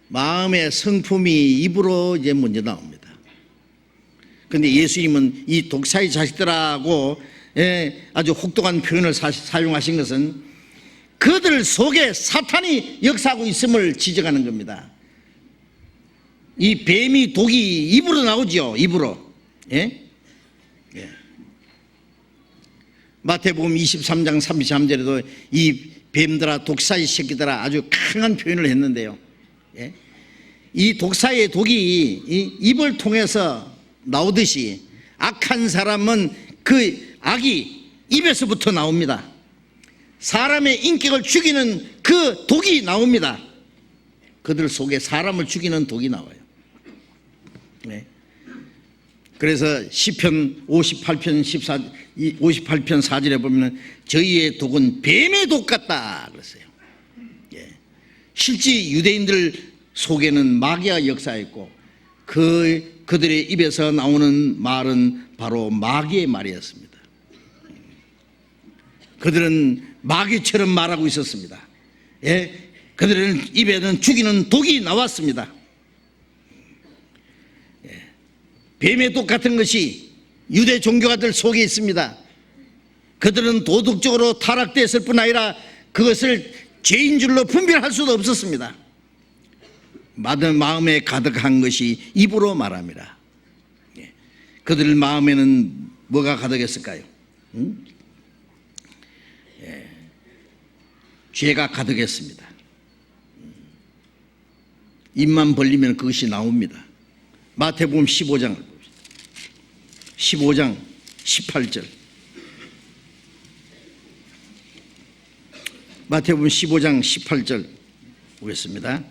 A: 마음의 성품이 입으로 이제 먼저 나옵니다. 그런데 예수님은 이 독사의 자식들하고 아주 혹독한 표현을 사용하신 것은 그들 속에 사탄이 역사하고 있음을 지적하는 겁니다. 이 뱀이 독이 입으로 나오죠. 입으로. 예? 예. 마태복음 23장 33절에도 이 뱀들아 독사의 새끼들아 아주 강한 표현을 했는데요. 예? 이 독사의 독이 이 입을 통해서 나오듯이 악한 사람은 그 악이 입에서부터 나옵니다. 사람의 인격을 죽이는 그 독이 나옵니다. 그들 속에 사람을 죽이는 독이 나와요. 네. 그래서 시편 58편 4절에 보면 저희의 독은 뱀의 독 같다 그랬어요. 예. 실제 유대인들 속에는 마귀가 역사했고 그들의 입에서 나오는 말은 바로 마귀의 말이었습니다. 그들은 마귀처럼 말하고 있었습니다. 예? 그들은 입에는 죽이는 독이 나왔습니다. 예. 뱀의 독 같은 것이 유대 종교가들 속에 있습니다. 그들은 도덕적으로 타락됐을 뿐 아니라 그것을 죄인 줄로 분별할 수도 없었습니다. 마음에 가득한 것이 입으로 말합니다. 예. 그들 마음에는 뭐가 가득했을까요? 예. 죄가 가득했습니다. 입만 벌리면 그것이 나옵니다. 마태복음 15장을 봅시다. 15장 18절. 마태복음 15장 18절 보겠습니다.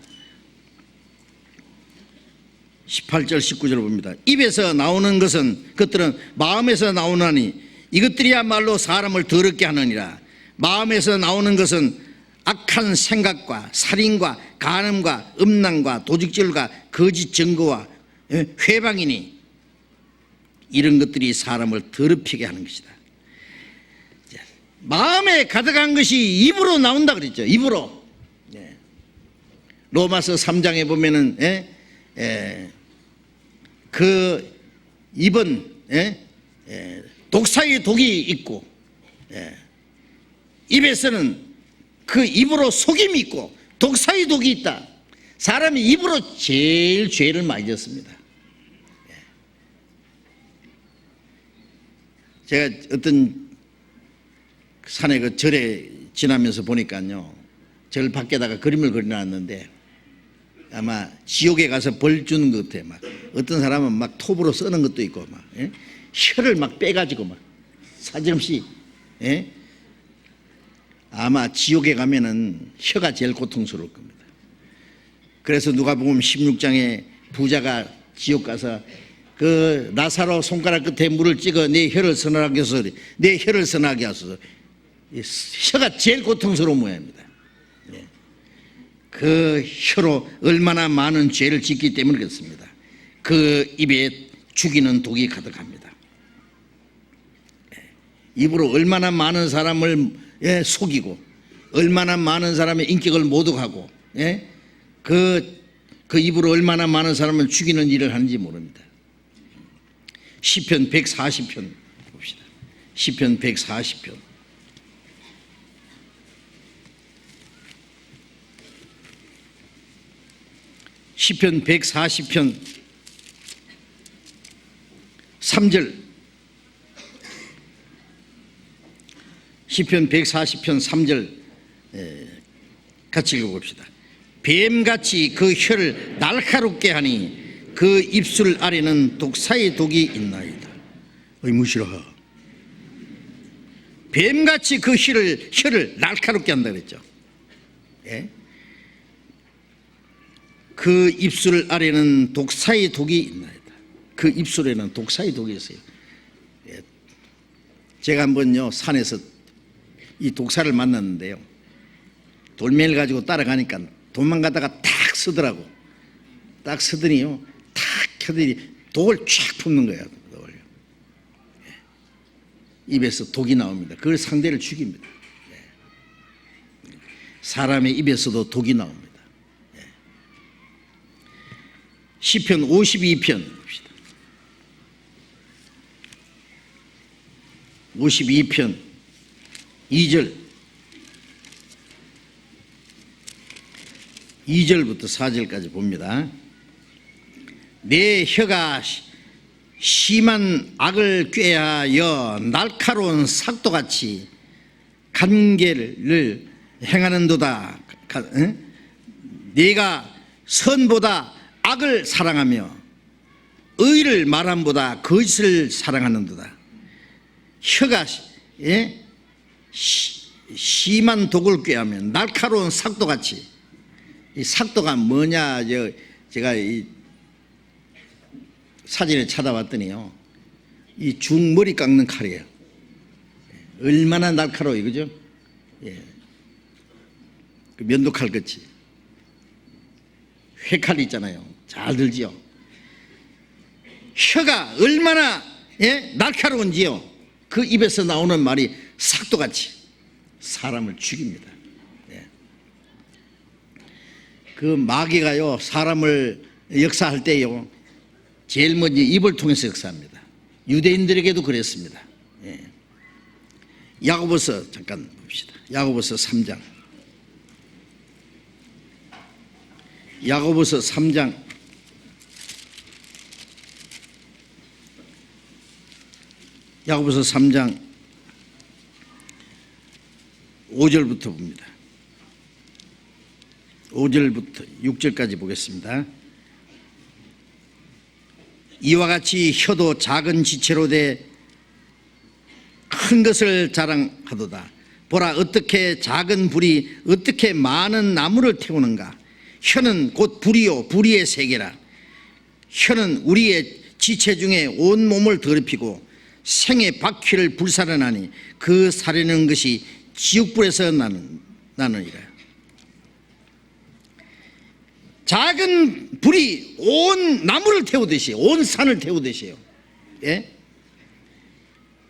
A: 18절 19절을 봅니다. 입에서 나오는 것은 그것들은 마음에서 나오나니 이것들이야말로 사람을 더럽게 하느니라. 마음에서 나오는 것은 악한 생각과 살인과 간음과 음란과 도둑질과 거짓 증거와 회방이니 이런 것들이 사람을 더럽히게 하는 것이다. 마음에 가득한 것이 입으로 나온다 그랬죠. 입으로. 로마서 3장에 보면은 그 입은 독사의 독이 있고 입에서는 그 입으로 속임이 있고 독사의 독이 있다. 사람이 입으로 제일 죄를 많이 졌습니다. 제가 어떤 산에 그 절에 지나면서 보니까요, 절 밖에다가 그림을 그려놨는데 아마 지옥에 가서 벌 주는 것 같아요. 막 어떤 사람은 막 톱으로 써는 것도 있고 막 혀를 막 빼가지고 막 사정없이 아마 지옥에 가면은 혀가 제일 고통스러울 겁니다. 그래서 누가복음 16장에 부자가 지옥 가서 그 나사로 손가락 끝에 물을 찍어 내 혀를 선하게 하소서, 내 혀를 선하게 하소서. 혀가 제일 고통스러운 모양입니다. 그 혀로 얼마나 많은 죄를 짓기 때문에 그렇습니다. 그 입에 죽이는 독이 가득합니다. 입으로 얼마나 많은 사람을 속이고 얼마나 많은 사람의 인격을 모독하고 그 입으로 얼마나 많은 사람을 죽이는 일을 하는지 모릅니다. 시편 140편 봅시다. 시편 140편. 시편 140편 3절. 시편 140편 3절 같이 읽어봅시다. 뱀같이 그 혀를 날카롭게 하니 그 입술 아래는 독사의 독이 있나이다. 무시라. 뱀같이 그 혀를 날카롭게 한다 그랬죠. 예? 그 입술 아래는 독사의 독이 있나이다. 그 입술에는 독사의 독이 있어요. 예. 제가 한번요 산에서 이 독사를 만났는데요, 돌멩이를 가지고 따라가니까 도망가다가 탁 서더라고. 딱 서더니요 탁 켜더니 독을 쫙 품는 거예요. 독을. 예. 입에서 독이 나옵니다. 그걸 상대를 죽입니다. 예. 사람의 입에서도 독이 나옵니다. 시편 52편 봅시다. 52편 2절 2절부터 4절까지 봅니다. 내 혀가 심한 악을 꾀하여 날카로운 삭도같이 간계를 행하는도다. 네가 선보다 악을 사랑하며 의를 말함보다 거짓을 사랑하는도다. 혀가 심한 독을 꾀하며 날카로운 삭도같이. 이 삭도가 뭐냐, 제가 이 사진을 찾아봤더니요, 이 중머리 깎는 칼이에요. 얼마나 날카로워요, 그죠? 예. 그 면도칼 같이. 회칼 있잖아요. 잘 들지요. 혀가 얼마나 날카로운지요. 그 입에서 나오는 말이 삭도같이 사람을 죽입니다. 예. 그 마귀가요, 사람을 역사할 때요, 제일 먼저 입을 통해서 역사합니다. 유대인들에게도 그랬습니다. 예. 야고보서 잠깐 봅시다. 야고보서 3장. 야고보서 3장 5절부터 봅니다. 5절부터 6절까지 보겠습니다. 이와 같이 혀도 작은 지체로 돼 큰 것을 자랑하도다. 보라, 어떻게 작은 불이 어떻게 많은 나무를 태우는가. 혀는 곧 불이요 불의의 세계라. 혀는 우리의 지체 중에 온 몸을 더럽히고 생의 바퀴를 불사르나니 그 사르는 것이 지옥불에서 나느니라. 작은 불이 온 나무를 태우듯이, 온 산을 태우듯이요. 예?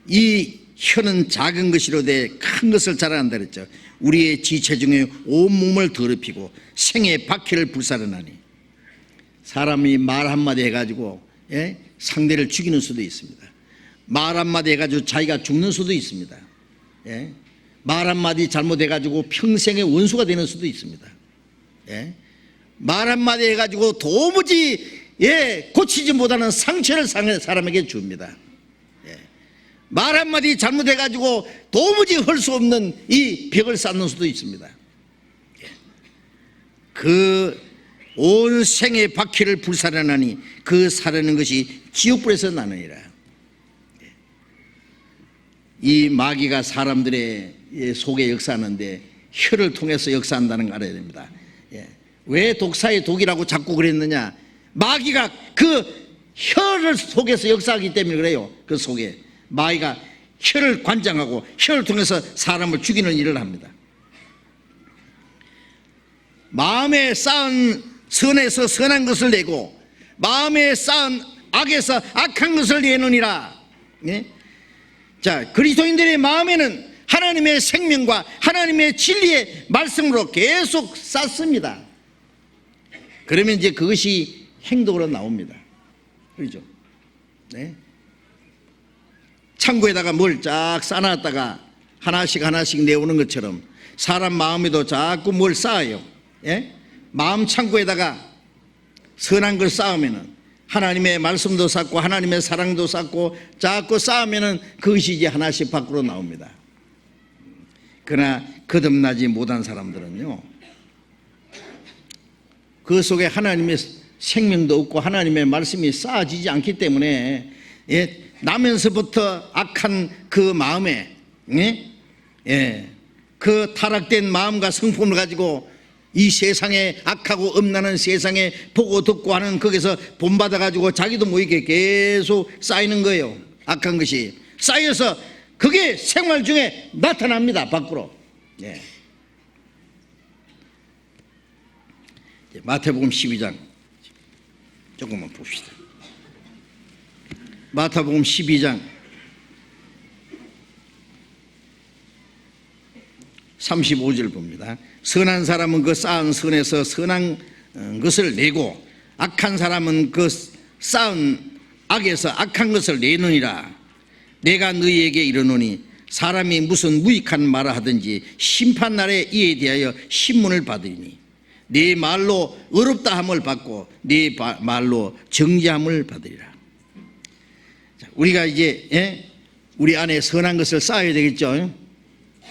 A: 이 혀는 작은 것이로되 큰 것을 자랑한다 그랬죠. 우리의 지체 중에 온 몸을 더럽히고 생의 바퀴를 불사르나니. 사람이 말 한마디 해가지고 상대를 죽이는 수도 있습니다. 말 한마디 해가지고 자기가 죽는 수도 있습니다. 말 한마디 잘못해가지고 평생의 원수가 되는 수도 있습니다. 말 한마디 해가지고 도무지 고치지 못하는 상처를 사람에게 줍니다. 말 한마디 잘못해가지고 도무지 할 수 없는 이 벽을 쌓는 수도 있습니다. 그 온 생의 바퀴를 불사르나니 그 사르는 것이 지옥불에서 나느니라. 이 마귀가 사람들의 속에 역사하는데 혀를 통해서 역사한다는 걸 알아야 됩니다. 왜 독사의 독이라고 자꾸 그랬느냐? 마귀가 그 혀를 속에서 역사하기 때문에 그래요. 그 속에 마귀가 혀를 관장하고 혀를 통해서 사람을 죽이는 일을 합니다. 마음에 쌓은 선에서 선한 것을 내고 마음에 쌓은 악에서 악한 것을 내느니라. 자, 그리스도인들의 마음에는 하나님의 생명과 하나님의 진리의 말씀으로 계속 쌓습니다. 그러면 이제 그것이 행동으로 나옵니다. 그렇죠? 네. 창고에다가 뭘 쫙 쌓아놨다가 하나씩 내오는 것처럼 사람 마음에도 자꾸 뭘 쌓아요. 마음 창고에다가 선한 걸 쌓으면은 하나님의 말씀도 쌓고 하나님의 사랑도 쌓고 자꾸 쌓으면은 그것이 이제 하나씩 밖으로 나옵니다. 그러나 거듭나지 못한 사람들은요, 그 속에 하나님의 생명도 없고 하나님의 말씀이 쌓아지지 않기 때문에 나면서부터 악한 그 마음에 그 타락된 마음과 성품을 가지고 이 세상에 악하고 음란한 세상에 보고 듣고 하는 거기서 본받아 가지고 자기도 모이게 계속 쌓이는 거예요. 악한 것이 쌓여서 그게 생활 중에 나타납니다. 밖으로. 마태복음 12장 조금만 봅시다. 마태복음 12장 35절 봅니다. 선한 사람은 그 쌓은 선에서 선한 것을 내고 악한 사람은 그 쌓은 악에서 악한 것을 내느니라. 내가 너희에게 이르노니 사람이 무슨 무익한 말을 하든지 심판날에 이에 대하여 신문을 받으리니 네 말로 어렵다 함을 받고 네 말로 정죄함을 받으리라. 자, 우리가 이제 우리 안에 선한 것을 쌓아야 되겠죠.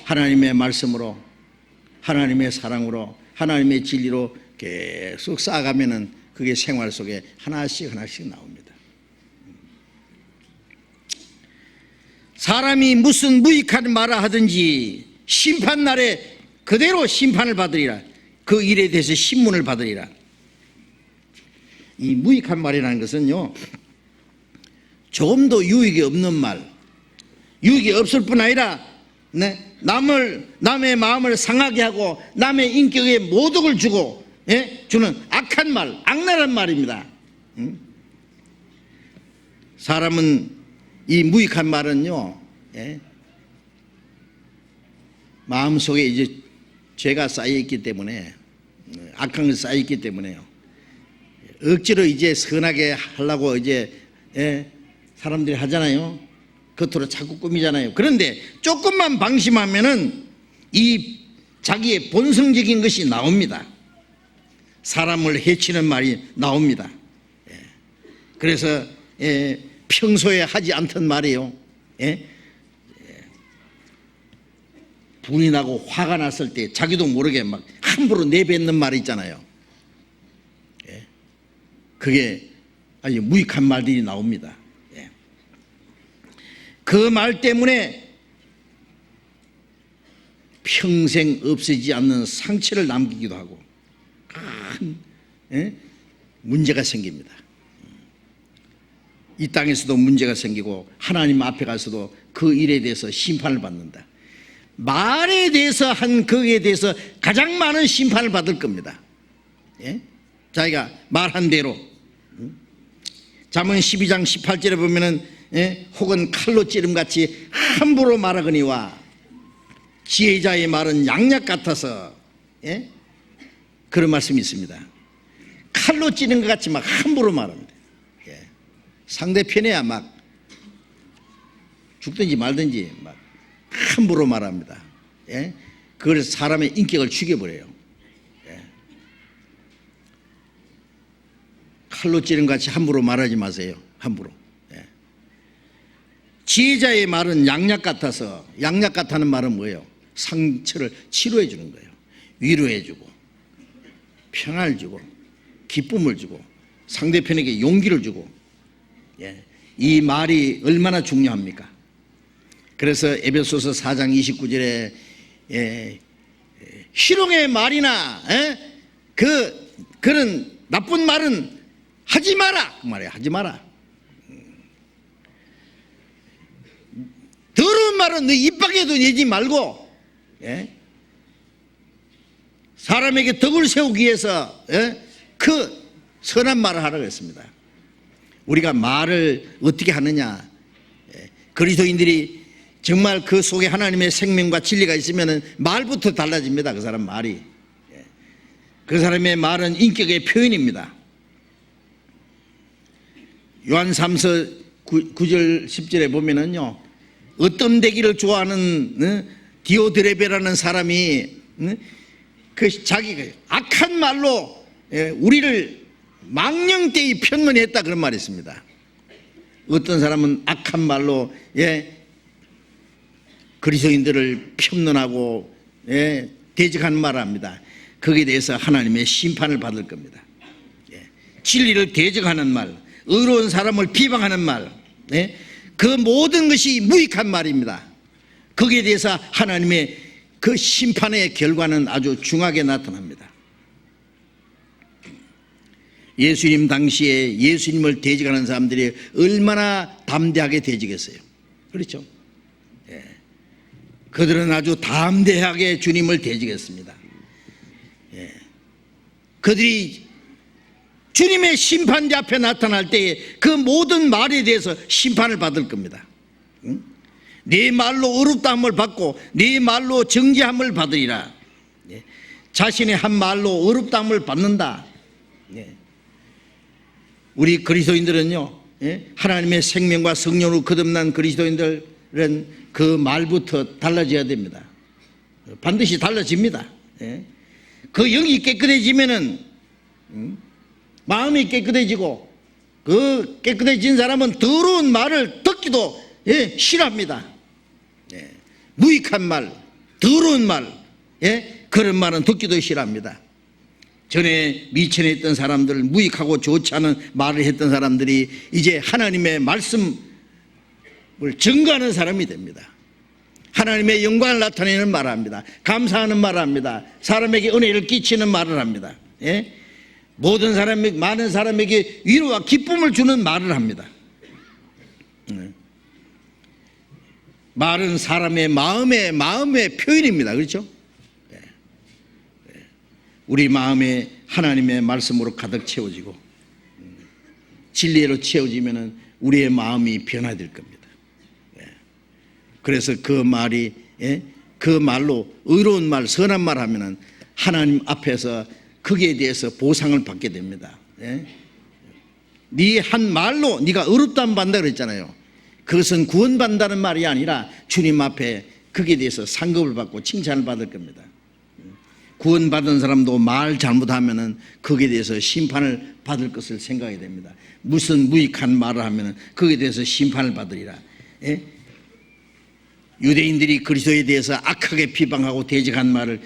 A: 하나님의 말씀으로, 하나님의 사랑으로, 하나님의 진리로 계속 쌓아가면은 그게 생활 속에 하나씩 나옵니다. 사람이 무슨 무익한 말을 하든지 심판날에 그대로 심판을 받으리라. 그 일에 대해서 신문을 받으리라. 이 무익한 말이라는 것은요, 조금도 유익이 없는 말, 유익이 없을 뿐 아니라 남의 마음을 상하게 하고 남의 인격에 모독을 주고 주는 악한 말, 악랄한 말입니다. 사람은 이 무익한 말은요, 마음속에 이제 죄가 쌓여있기 때문에, 악한 것이 쌓여있기 때문에요, 억지로 이제 선하게 하려고 이제 사람들이 하잖아요. 겉으로 자꾸 꾸미잖아요. 그런데 조금만 방심하면은 이 자기의 본성적인 것이 나옵니다. 사람을 해치는 말이 나옵니다. 그래서 평소에 하지 않던 말이에요. 분이 나고 화가 났을 때 자기도 모르게 막 함부로 내뱉는 말이 있잖아요. 그게 아주 무익한 말들이 나옵니다. 그 말 때문에 평생 없어지지 않는 상처를 남기기도 하고 큰 문제가 생깁니다. 이 땅에서도 문제가 생기고 하나님 앞에 가서도 그 일에 대해서 심판을 받는다. 말에 대해서 한 거기에 대해서 가장 많은 심판을 받을 겁니다. 자기가 말한 대로. 잠언 12장 18절에 보면은 혹은 칼로 찌름같이 함부로 말하거니와 지혜자의 말은 양약 같아서, 그런 말씀이 있습니다. 칼로 찌는 것 같이 막 함부로 말합니다. 상대편에야 막 죽든지 말든지 막 함부로 말합니다. 그래서 사람의 인격을 죽여버려요. 칼로 찌는 것 같이 함부로 말하지 마세요. 함부로. 지혜자의 말은 양약 같아서, 양약 같다는 말은 뭐예요? 상처를 치료해 주는 거예요. 위로해 주고 평안을 주고 기쁨을 주고 상대편에게 용기를 주고. 이 말이 얼마나 중요합니까? 그래서 에베소서 4장 29절에 희롱의 말이나 그런 나쁜 말은 하지 마라 그 말이에요. 하지 마라. 더러운 말은 너 입 밖에도 내지 말고 사람에게 덕을 세우기 위해서 그 선한 말을 하라고 했습니다. 우리가 말을 어떻게 하느냐, 그리스도인들이 정말 그 속에 하나님의 생명과 진리가 있으면 말부터 달라집니다. 그 사람 말이. 그 사람의 말은 인격의 표현입니다. 요한 3서 9절 10절에 보면은요, 어떤 되기를 좋아하는 디오드레베라는 사람이 그 자기가 악한 말로 우리를 망령되이 편론했다 그런 말이 있습니다. 어떤 사람은 악한 말로 그리스도인들을 편론하고 대적하는 말을 합니다. 거기에 대해서 하나님의 심판을 받을 겁니다. 진리를 대적하는 말, 의로운 사람을 비방하는 말, 그 모든 것이 무익한 말입니다. 거기에 대해서 하나님의 그 심판의 결과는 아주 중하게 나타납니다. 예수님 당시에 예수님을 대적하는 사람들이 얼마나 담대하게 대적했어요. 그렇죠? 그들은 아주 담대하게 주님을 대적했습니다. 그들이 주님의 심판대 앞에 나타날 때에 그 모든 말에 대해서 심판을 받을 겁니다. 네 말로 어렵다함을 받고 네 말로 정죄함을 받으리라. 자신의 한 말로 어렵다함을 받는다. 우리 그리스도인들은요, 하나님의 생명과 성령으로 거듭난 그리스도인들은 그 말부터 달라져야 됩니다. 반드시 달라집니다. 그 영이 깨끗해지면은 마음이 깨끗해지고, 그 깨끗해진 사람은 더러운 말을 듣기도 싫어합니다. 무익한 말, 더러운 말, 그런 말은 듣기도 싫어합니다. 전에 미천에 있던 사람들, 무익하고 좋지 않은 말을 했던 사람들이 이제 하나님의 말씀을 증거하는 사람이 됩니다. 하나님의 영광을 나타내는 말을 합니다. 감사하는 말을 합니다. 사람에게 은혜를 끼치는 말을 합니다. 모든 사람에게, 많은 사람에게 위로와 기쁨을 주는 말을 합니다. 말은 사람의 마음의 표현입니다. 그렇죠? 우리 마음에 하나님의 말씀으로 가득 채워지고 진리로 채워지면 우리의 마음이 변화될 겁니다. 그래서 그 말이, 그 말로 의로운 말, 선한 말 하면은 하나님 앞에서 거기에 대해서 보상을 받게 됩니다. 네 한 말로 네가 의롭다함 받는다 그랬잖아요. 그것은 구원받는다는 말이 아니라 주님 앞에 거기에 대해서 상급을 받고 칭찬을 받을 겁니다. 구원받은 사람도 말 잘못하면은 거기에 대해서 심판을 받을 것을 생각해야 됩니다. 무슨 무익한 말을 하면은 거기에 대해서 심판을 받으리라. 유대인들이 그리스도에 대해서 악하게 비방하고 대적한 말을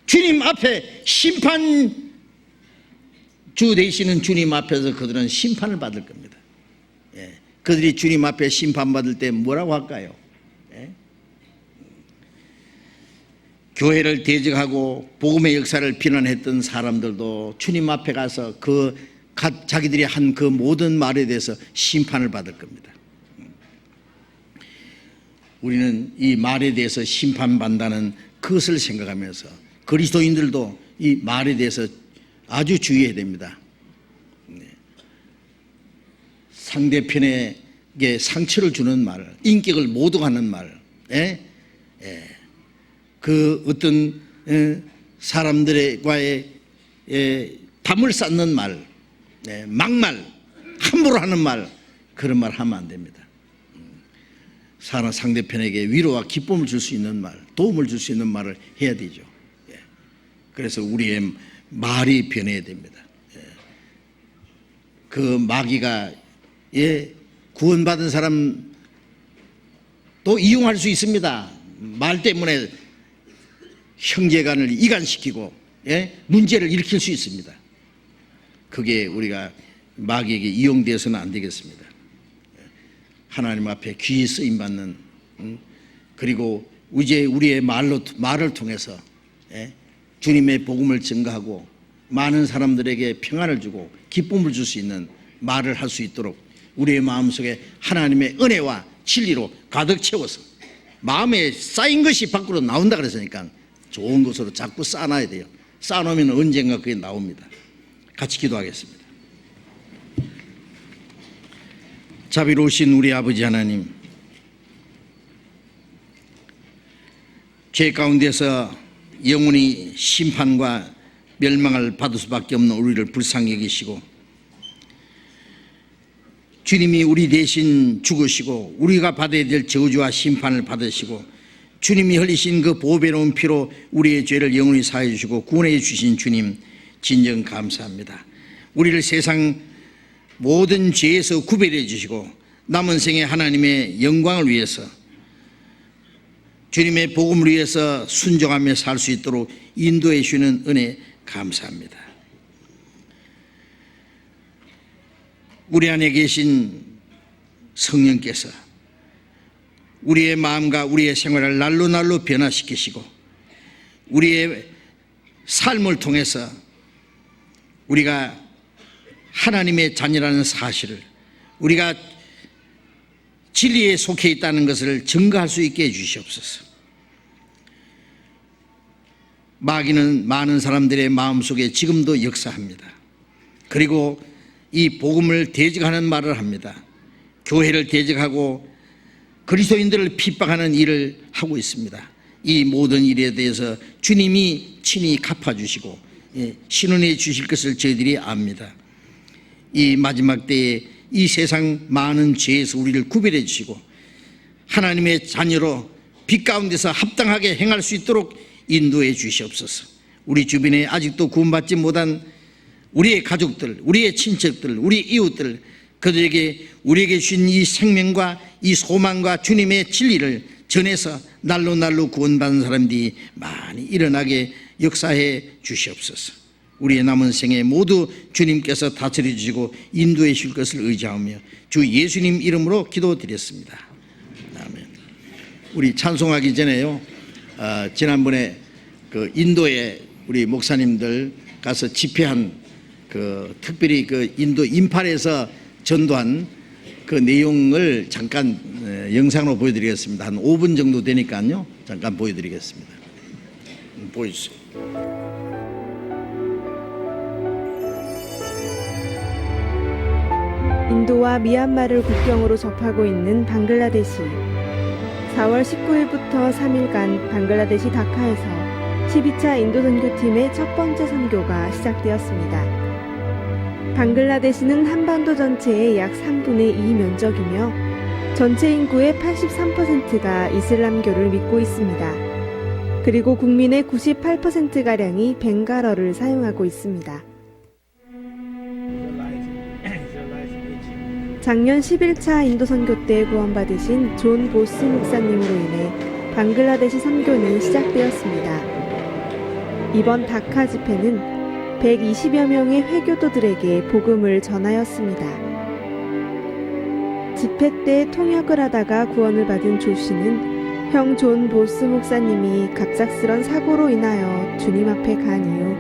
A: 주님 앞에 심판주 되시는 주님 앞에서 그들은 심판을 받을 겁니다. 그들이 주님 앞에 심판받을 때 뭐라고 할까요? 교회를 대적하고 복음의 역사를 비난했던 사람들도 주님 앞에 가서 자기들이 한 그 모든 말에 대해서 심판을 받을 겁니다. 우리는 이 말에 대해서 심판받는다는 그것을 생각하면서 그리스도인들도 이 말에 대해서 아주 주의해야 됩니다. 상대편에게 상처를 주는 말, 인격을 모독하는 말, 그 어떤 사람들과의 담을 쌓는 말, 막말, 함부로 하는 말, 그런 말 하면 안 됩니다. 상대편에게 위로와 기쁨을 줄 수 있는 말, 도움을 줄 수 있는 말을 해야 되죠. 그래서 우리의 말이 변해야 됩니다. 그 마귀가 구원받은 사람도 이용할 수 있습니다. 말 때문에 형제간을 이간시키고 문제를 일으킬 수 있습니다. 그게 우리가 마귀에게 이용되어서는 안 되겠습니다. 하나님 앞에 귀히 쓰임받는, 그리고 이제 우리의 말을 통해서 주님의 복음을 증거하고 많은 사람들에게 평안을 주고 기쁨을 줄 수 있는 말을 할 수 있도록 우리의 마음속에 하나님의 은혜와 진리로 가득 채워서 마음에 쌓인 것이 밖으로 나온다 그랬으니까 좋은 것으로 자꾸 쌓아놔야 돼요. 쌓아놓으면 언젠가 그게 나옵니다. 같이 기도하겠습니다. 자비로우신 우리 아버지 하나님, 죄 가운데서 영원히 심판과 멸망을 받을 수밖에 없는 우리를 불쌍히 여기시고 주님이 우리 대신 죽으시고 우리가 받아야 될 저주와 심판을 받으시고 주님이 흘리신 그 보배로운 피로 우리의 죄를 영원히 사해 주시고 구원해 주신 주님 진정 감사합니다. 우리를 세상 모든 죄에서 구별해 주시고 남은 생에 하나님의 영광을 위해서 주님의 복음을 위해서 순종하며 살 수 있도록 인도해 주시는 은혜 감사합니다. 우리 안에 계신 성령께서 우리의 마음과 우리의 생활을 날로 날로 변화시키시고 우리의 삶을 통해서 우리가 하나님의 자녀라는 사실을, 우리가 진리에 속해 있다는 것을 증거할 수 있게 해주시옵소서. 마귀는 많은 사람들의 마음속에 지금도 역사합니다. 그리고 이 복음을 대적하는 말을 합니다. 교회를 대적하고 그리스도인들을 핍박하는 일을 하고 있습니다. 이 모든 일에 대해서 주님이 친히 갚아주시고 신원해 주실 것을 저희들이 압니다. 이 마지막 때에 이 세상 많은 죄에서 우리를 구별해 주시고 하나님의 자녀로 빛 가운데서 합당하게 행할 수 있도록 인도해 주시옵소서. 우리 주변에 아직도 구원받지 못한 우리의 가족들, 우리의 친척들, 우리 이웃들, 그들에게 우리에게 주신 이 생명과 이 소망과 주님의 진리를 전해서 날로 구원받는 사람들이 많이 일어나게 역사해 주시옵소서. 우리의 남은 생에 모두 주님께서 다스려 주시고 인도해 주실 것을 의지하며 주 예수님 이름으로 기도드렸습니다. 아멘. 우리 찬송하기 전에요, 지난번에 그 인도에 우리 목사님들 가서 집회한 특별히 인도 임팔에서 전도한 그 내용을 잠깐 영상으로 보여드리겠습니다. 한 5분 정도 되니까요. 잠깐 보여드리겠습니다. 보여주세요.
C: 인도와 미얀마를 국경으로 접하고 있는 방글라데시. 4월 19일부터 3일간 방글라데시 다카에서 12차 인도 선교팀의 첫 번째 선교가 시작되었습니다. 방글라데시는 한반도 전체의 약 3분의 2 면적이며 전체 인구의 83%가 이슬람교를 믿고 있습니다. 그리고 국민의 98%가량이 벵갈어를 사용하고 있습니다. 작년 11차 인도 선교 때 구원받으신 존 보스 목사님으로 인해 방글라데시 선교는 시작되었습니다. 이번 다카 집회는 120여 명의 회교도들에게 복음을 전하였습니다. 집회 때 통역을 하다가 구원을 받은 조 씨는 형 존 보스 목사님이 갑작스런 사고로 인하여 주님 앞에 간 이후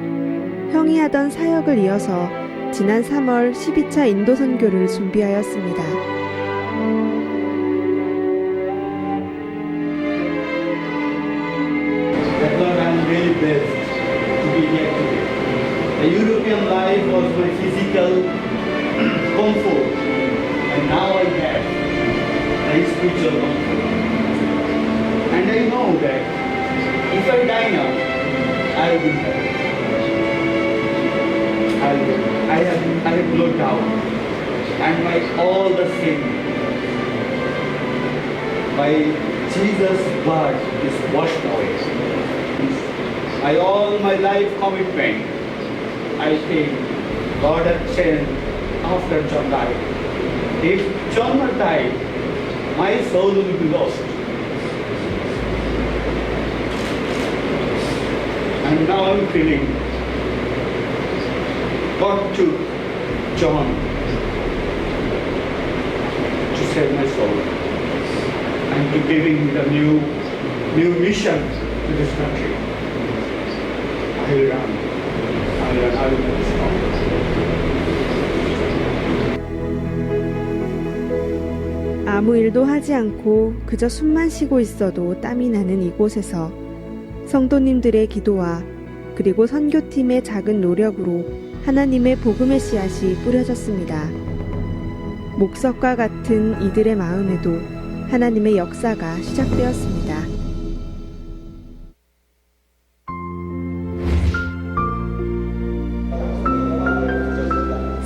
C: 형이 하던 사역을 이어서 지난 3월 12차 인도 선교를 준비하였습니다.
D: The European life was my physical comfort, and now I have a spiritual comfort. And I know that if I die now, I will be happy. I have blotted out, and my all the sin by Jesus' blood is washed away. All my life commitment, I think God had sent after John died. If John had died, my soul will be lost. And now I'm feeling God took John to save my soul and to giving me the new mission to this country. I will run. I will never stop.
C: 아무 일도 하지 않고 그저 숨만 쉬고 있어도 땀이 나는 이곳에서 성도님들의 기도와 그리고 선교팀의 작은 노력으로 하나님의 복음의 씨앗이 뿌려졌습니다. 목석과 같은 이들의 마음에도 하나님의 역사가 시작되었습니다.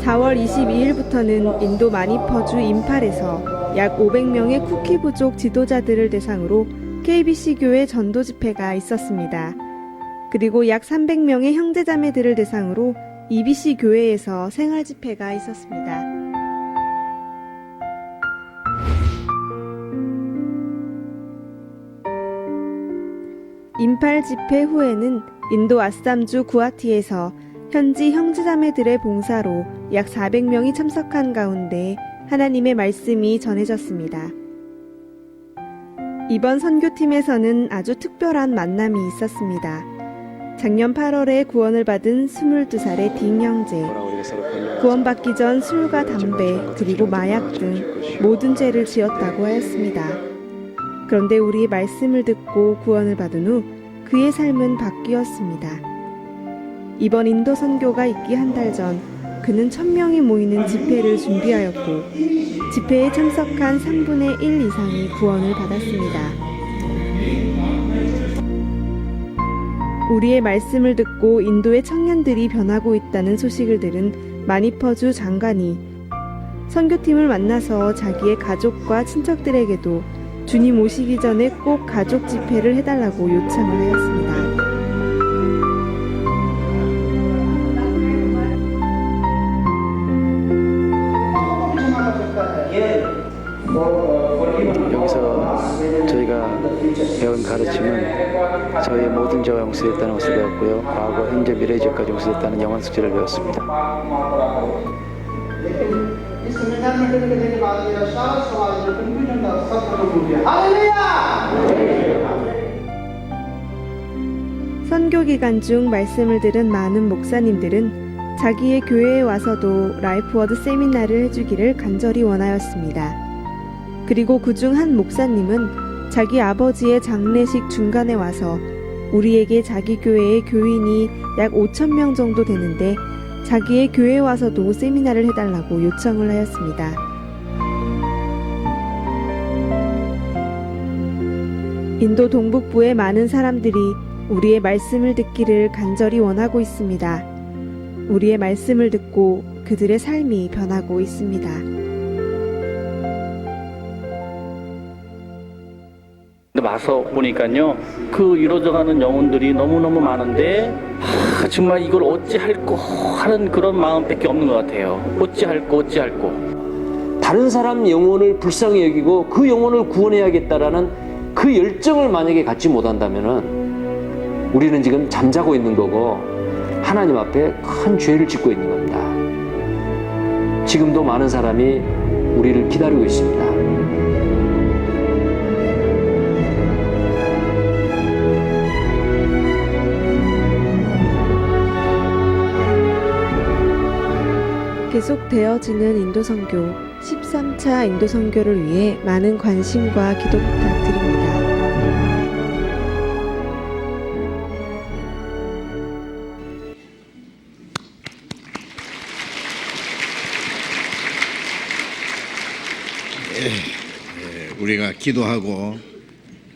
C: 4월 22일부터는 인도 마니퍼주 임팔에서 약 500명의 쿠키 부족 지도자들을 대상으로 KBC 교회 전도 집회가 있었습니다. 그리고 약 300명의 형제자매들을 대상으로 EBC 교회에서 생활 집회가 있었습니다. 임팔 집회 후에는 인도 아쌈주 구아티에서 현지 형제자매들의 봉사로 약 400명이 참석한 가운데 하나님의 말씀이 전해졌습니다. 이번 선교팀에서는 아주 특별한 만남이 있었습니다. 작년 8월에 구원을 받은 22살의 딩 형제. 구원받기 전 술과 담배 그리고 마약 등 모든 죄를 지었다고 하였습니다. 그런데 우리의 말씀을 듣고 구원을 받은 후 그의 삶은 바뀌었습니다. 이번 인도 선교가 있기 한 달 전 그는 1000명이 모이는 집회를 준비하였고 집회에 참석한 3분의 1 이상이 구원을 받았습니다. 우리의 말씀을 듣고 인도의 청년들이 변하고 있다는 소식을 들은 마니퍼주 장관이 선교팀을 만나서 자기의 가족과 친척들에게도 주님 오시기 전에 꼭 가족 집회를 해달라고 요청을 하였습니다.
E: 여기서 저희가 배운 가르침은 저희의 모든 죄가 용서됐다는 것을 배웠고요. 과거, 현재, 미래 죄까지 용서됐다는 영원 숙제를 배웠습니다.
D: इस संविधान में लिखने के बाद मेरा सारा समाज में कन्फ्यूजन था, सब खत्म हो गया। हालेलुया!
C: 선교 기간 중 말씀을 들은 많은 목사님들은 자기의 교회에 와서도 라이프워드 세미나를 해주기를 간절히 원하였습니다. 그리고 그중 한 목사님은 자기 아버지의 장례식 중간에 와서 우리에게 자기 교회의 교인이 약 5,000명 정도 되는데 자기의 교회에 와서도 세미나를 해달라고 요청을 하였습니다. 인도 동북부의 많은 사람들이 우리의 말씀을 듣기를 간절히 원하고 있습니다. 우리의 말씀을 듣고 그들의 삶이 변하고 있습니다.
F: 근데 와서 보니까요, 그 이루어져가는 영혼들이 너무너무 많은데 정말 이걸 어찌할꼬 하는 그런 마음밖에 없는 것 같아요. 어찌할꼬.
G: 다른 사람 영혼을 불쌍히 여기고 그 영혼을 구원해야겠다라는 그 열정을 만약에 갖지 못한다면은 우리는 지금 잠자고 있는 거고 하나님 앞에 큰 죄를 짓고 있는 겁니다. 지금도 많은 사람이 우리를 기다리고 있습니다.
C: 계속되어지는 인도 선교 13차 인도 선교를 위해 많은 관심과 기도 부탁드립니다.
A: 우리가 기도하고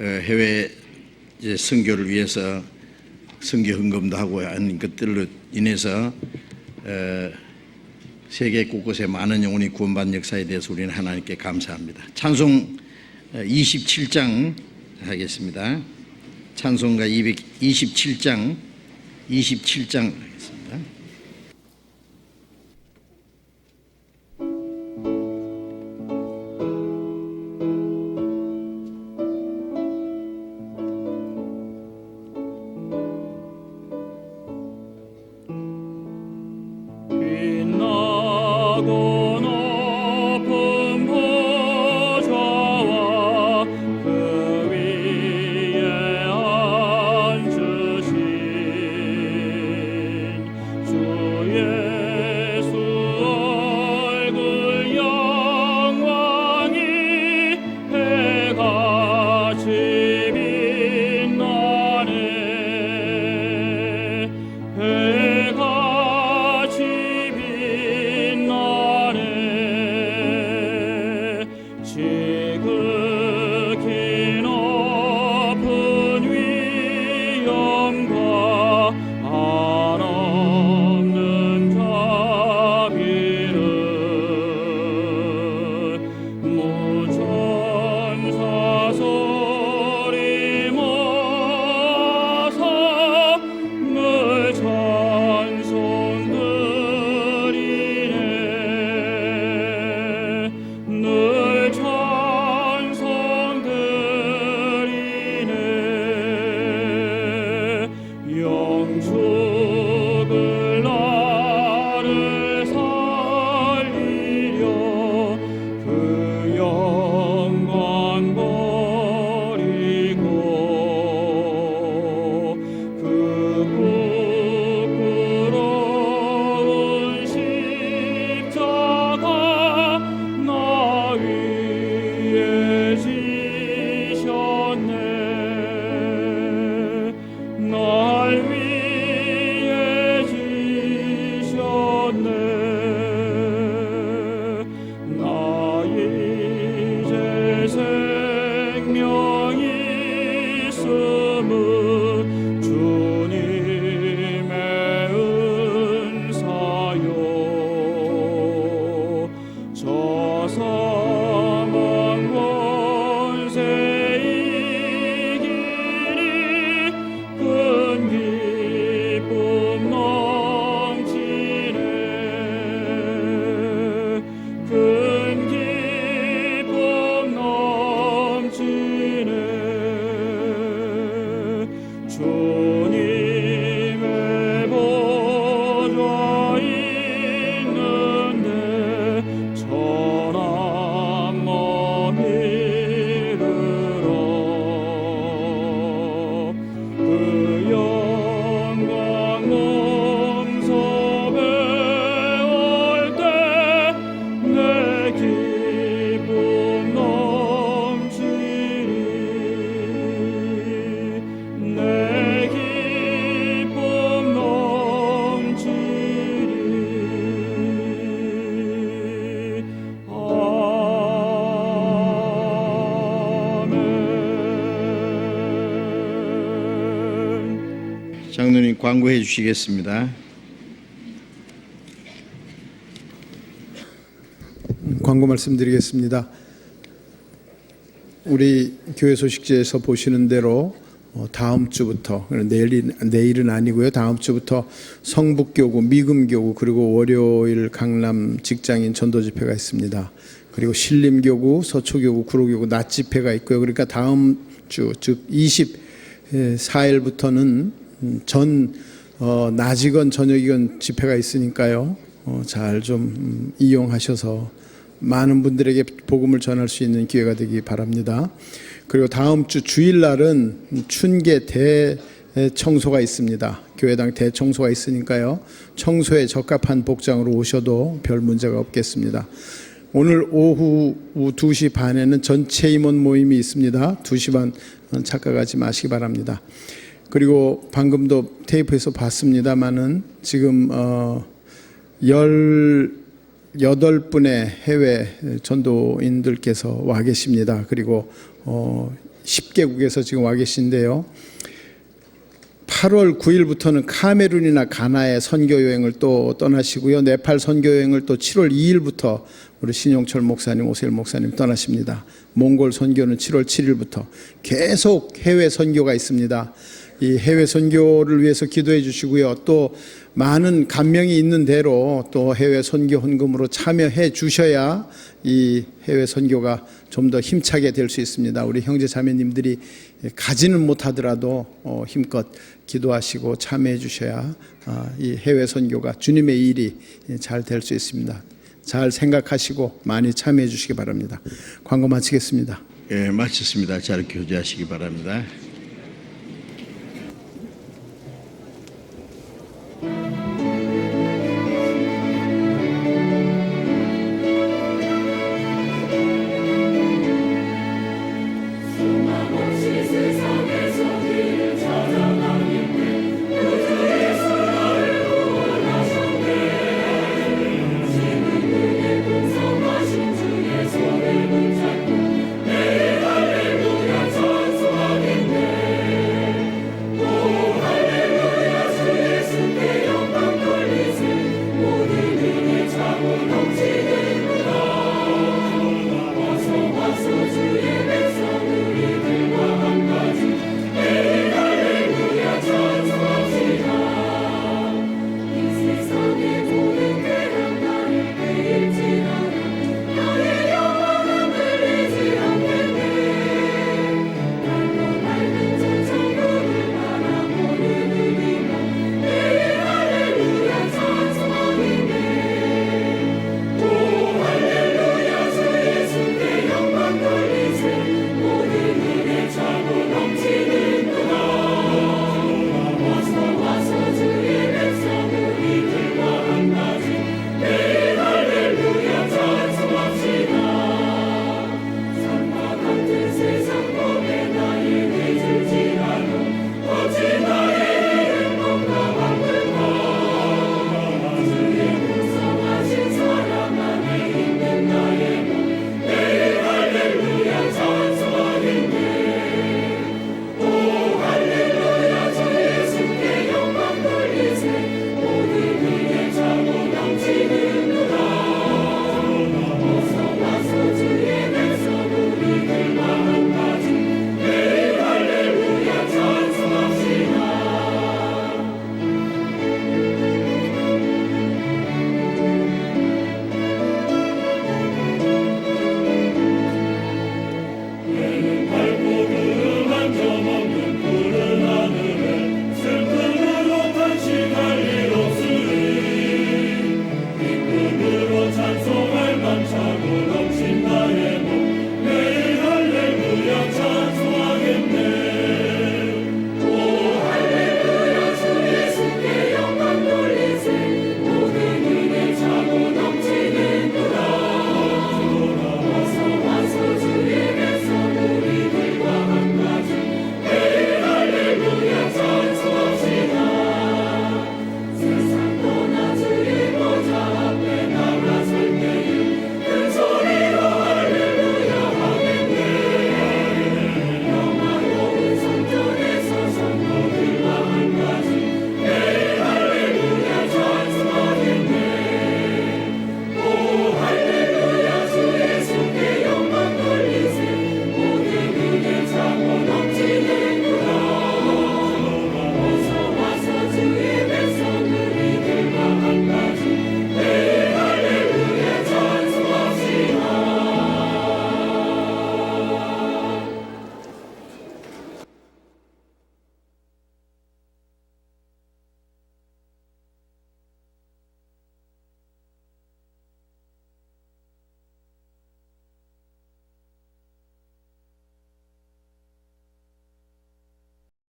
A: 해외 선교를 위해서 선교 헌금도 하고 하는 것들로 인해서 세계 곳곳에 많은 영혼이 구원받는 역사에 대해서 우리는 하나님께 감사합니다. 찬송 27장 하겠습니다. 찬송가 227장 하겠습니다. 장로님 광고해 주시겠습니다.
H: 광고 말씀드리겠습니다. 우리 교회 소식지에서 보시는 대로 다음 주부터, 내일은 아니고요. 다음 주부터 성북교구, 미금교구, 그리고 월요일 강남 직장인 전도 집회가 있습니다. 그리고 신림교구, 서초교구, 구로교구 낮 집회가 있고요. 그러니까 다음 주, 즉 24일부터는 낮이건 저녁이건 집회가 있으니까요. 잘 좀 이용하셔서 많은 분들에게 복음을 전할 수 있는 기회가 되기 바랍니다. 그리고 다음 주 주일날은 춘계 대청소가 있습니다. 교회당 대청소가 있으니까요. 청소에 적합한 복장으로 오셔도 별 문제가 없겠습니다. 오늘 오후 2시 반에는 전체 임원 모임이 있습니다. 2시 반 착각하지 마시기 바랍니다. 그리고 방금도 테이프에서 봤습니다마는 지금 18분의 해외 전도인들께서 와 계십니다. 그리고 10개국에서 지금 와 계신데요. 8월 9일부터는 카메룬이나 가나의 선교 여행을 또 떠나시고요. 네팔 선교 여행을 또 7월 2일부터 우리 신용철 목사님, 오세일 목사님 떠나십니다. 몽골 선교는 7월 7일부터 계속 해외 선교가 있습니다. 이 해외 선교를 위해서 기도해 주시고요. 또 많은 감명이 있는 대로 또 해외 선교 헌금으로 참여해 주셔야 이 해외 선교가 좀 더 힘차게 될 수 있습니다. 우리 형제 자매님들이 가지는 못하더라도 힘껏 기도하시고 참여해 주셔야 이 해외 선교가 주님의 일이 잘 될 수 있습니다. 잘 생각하시고 많이 참여해 주시기 바랍니다. 광고 마치겠습니다.
A: 예, 마쳤습니다. 잘 교제하시기 바랍니다.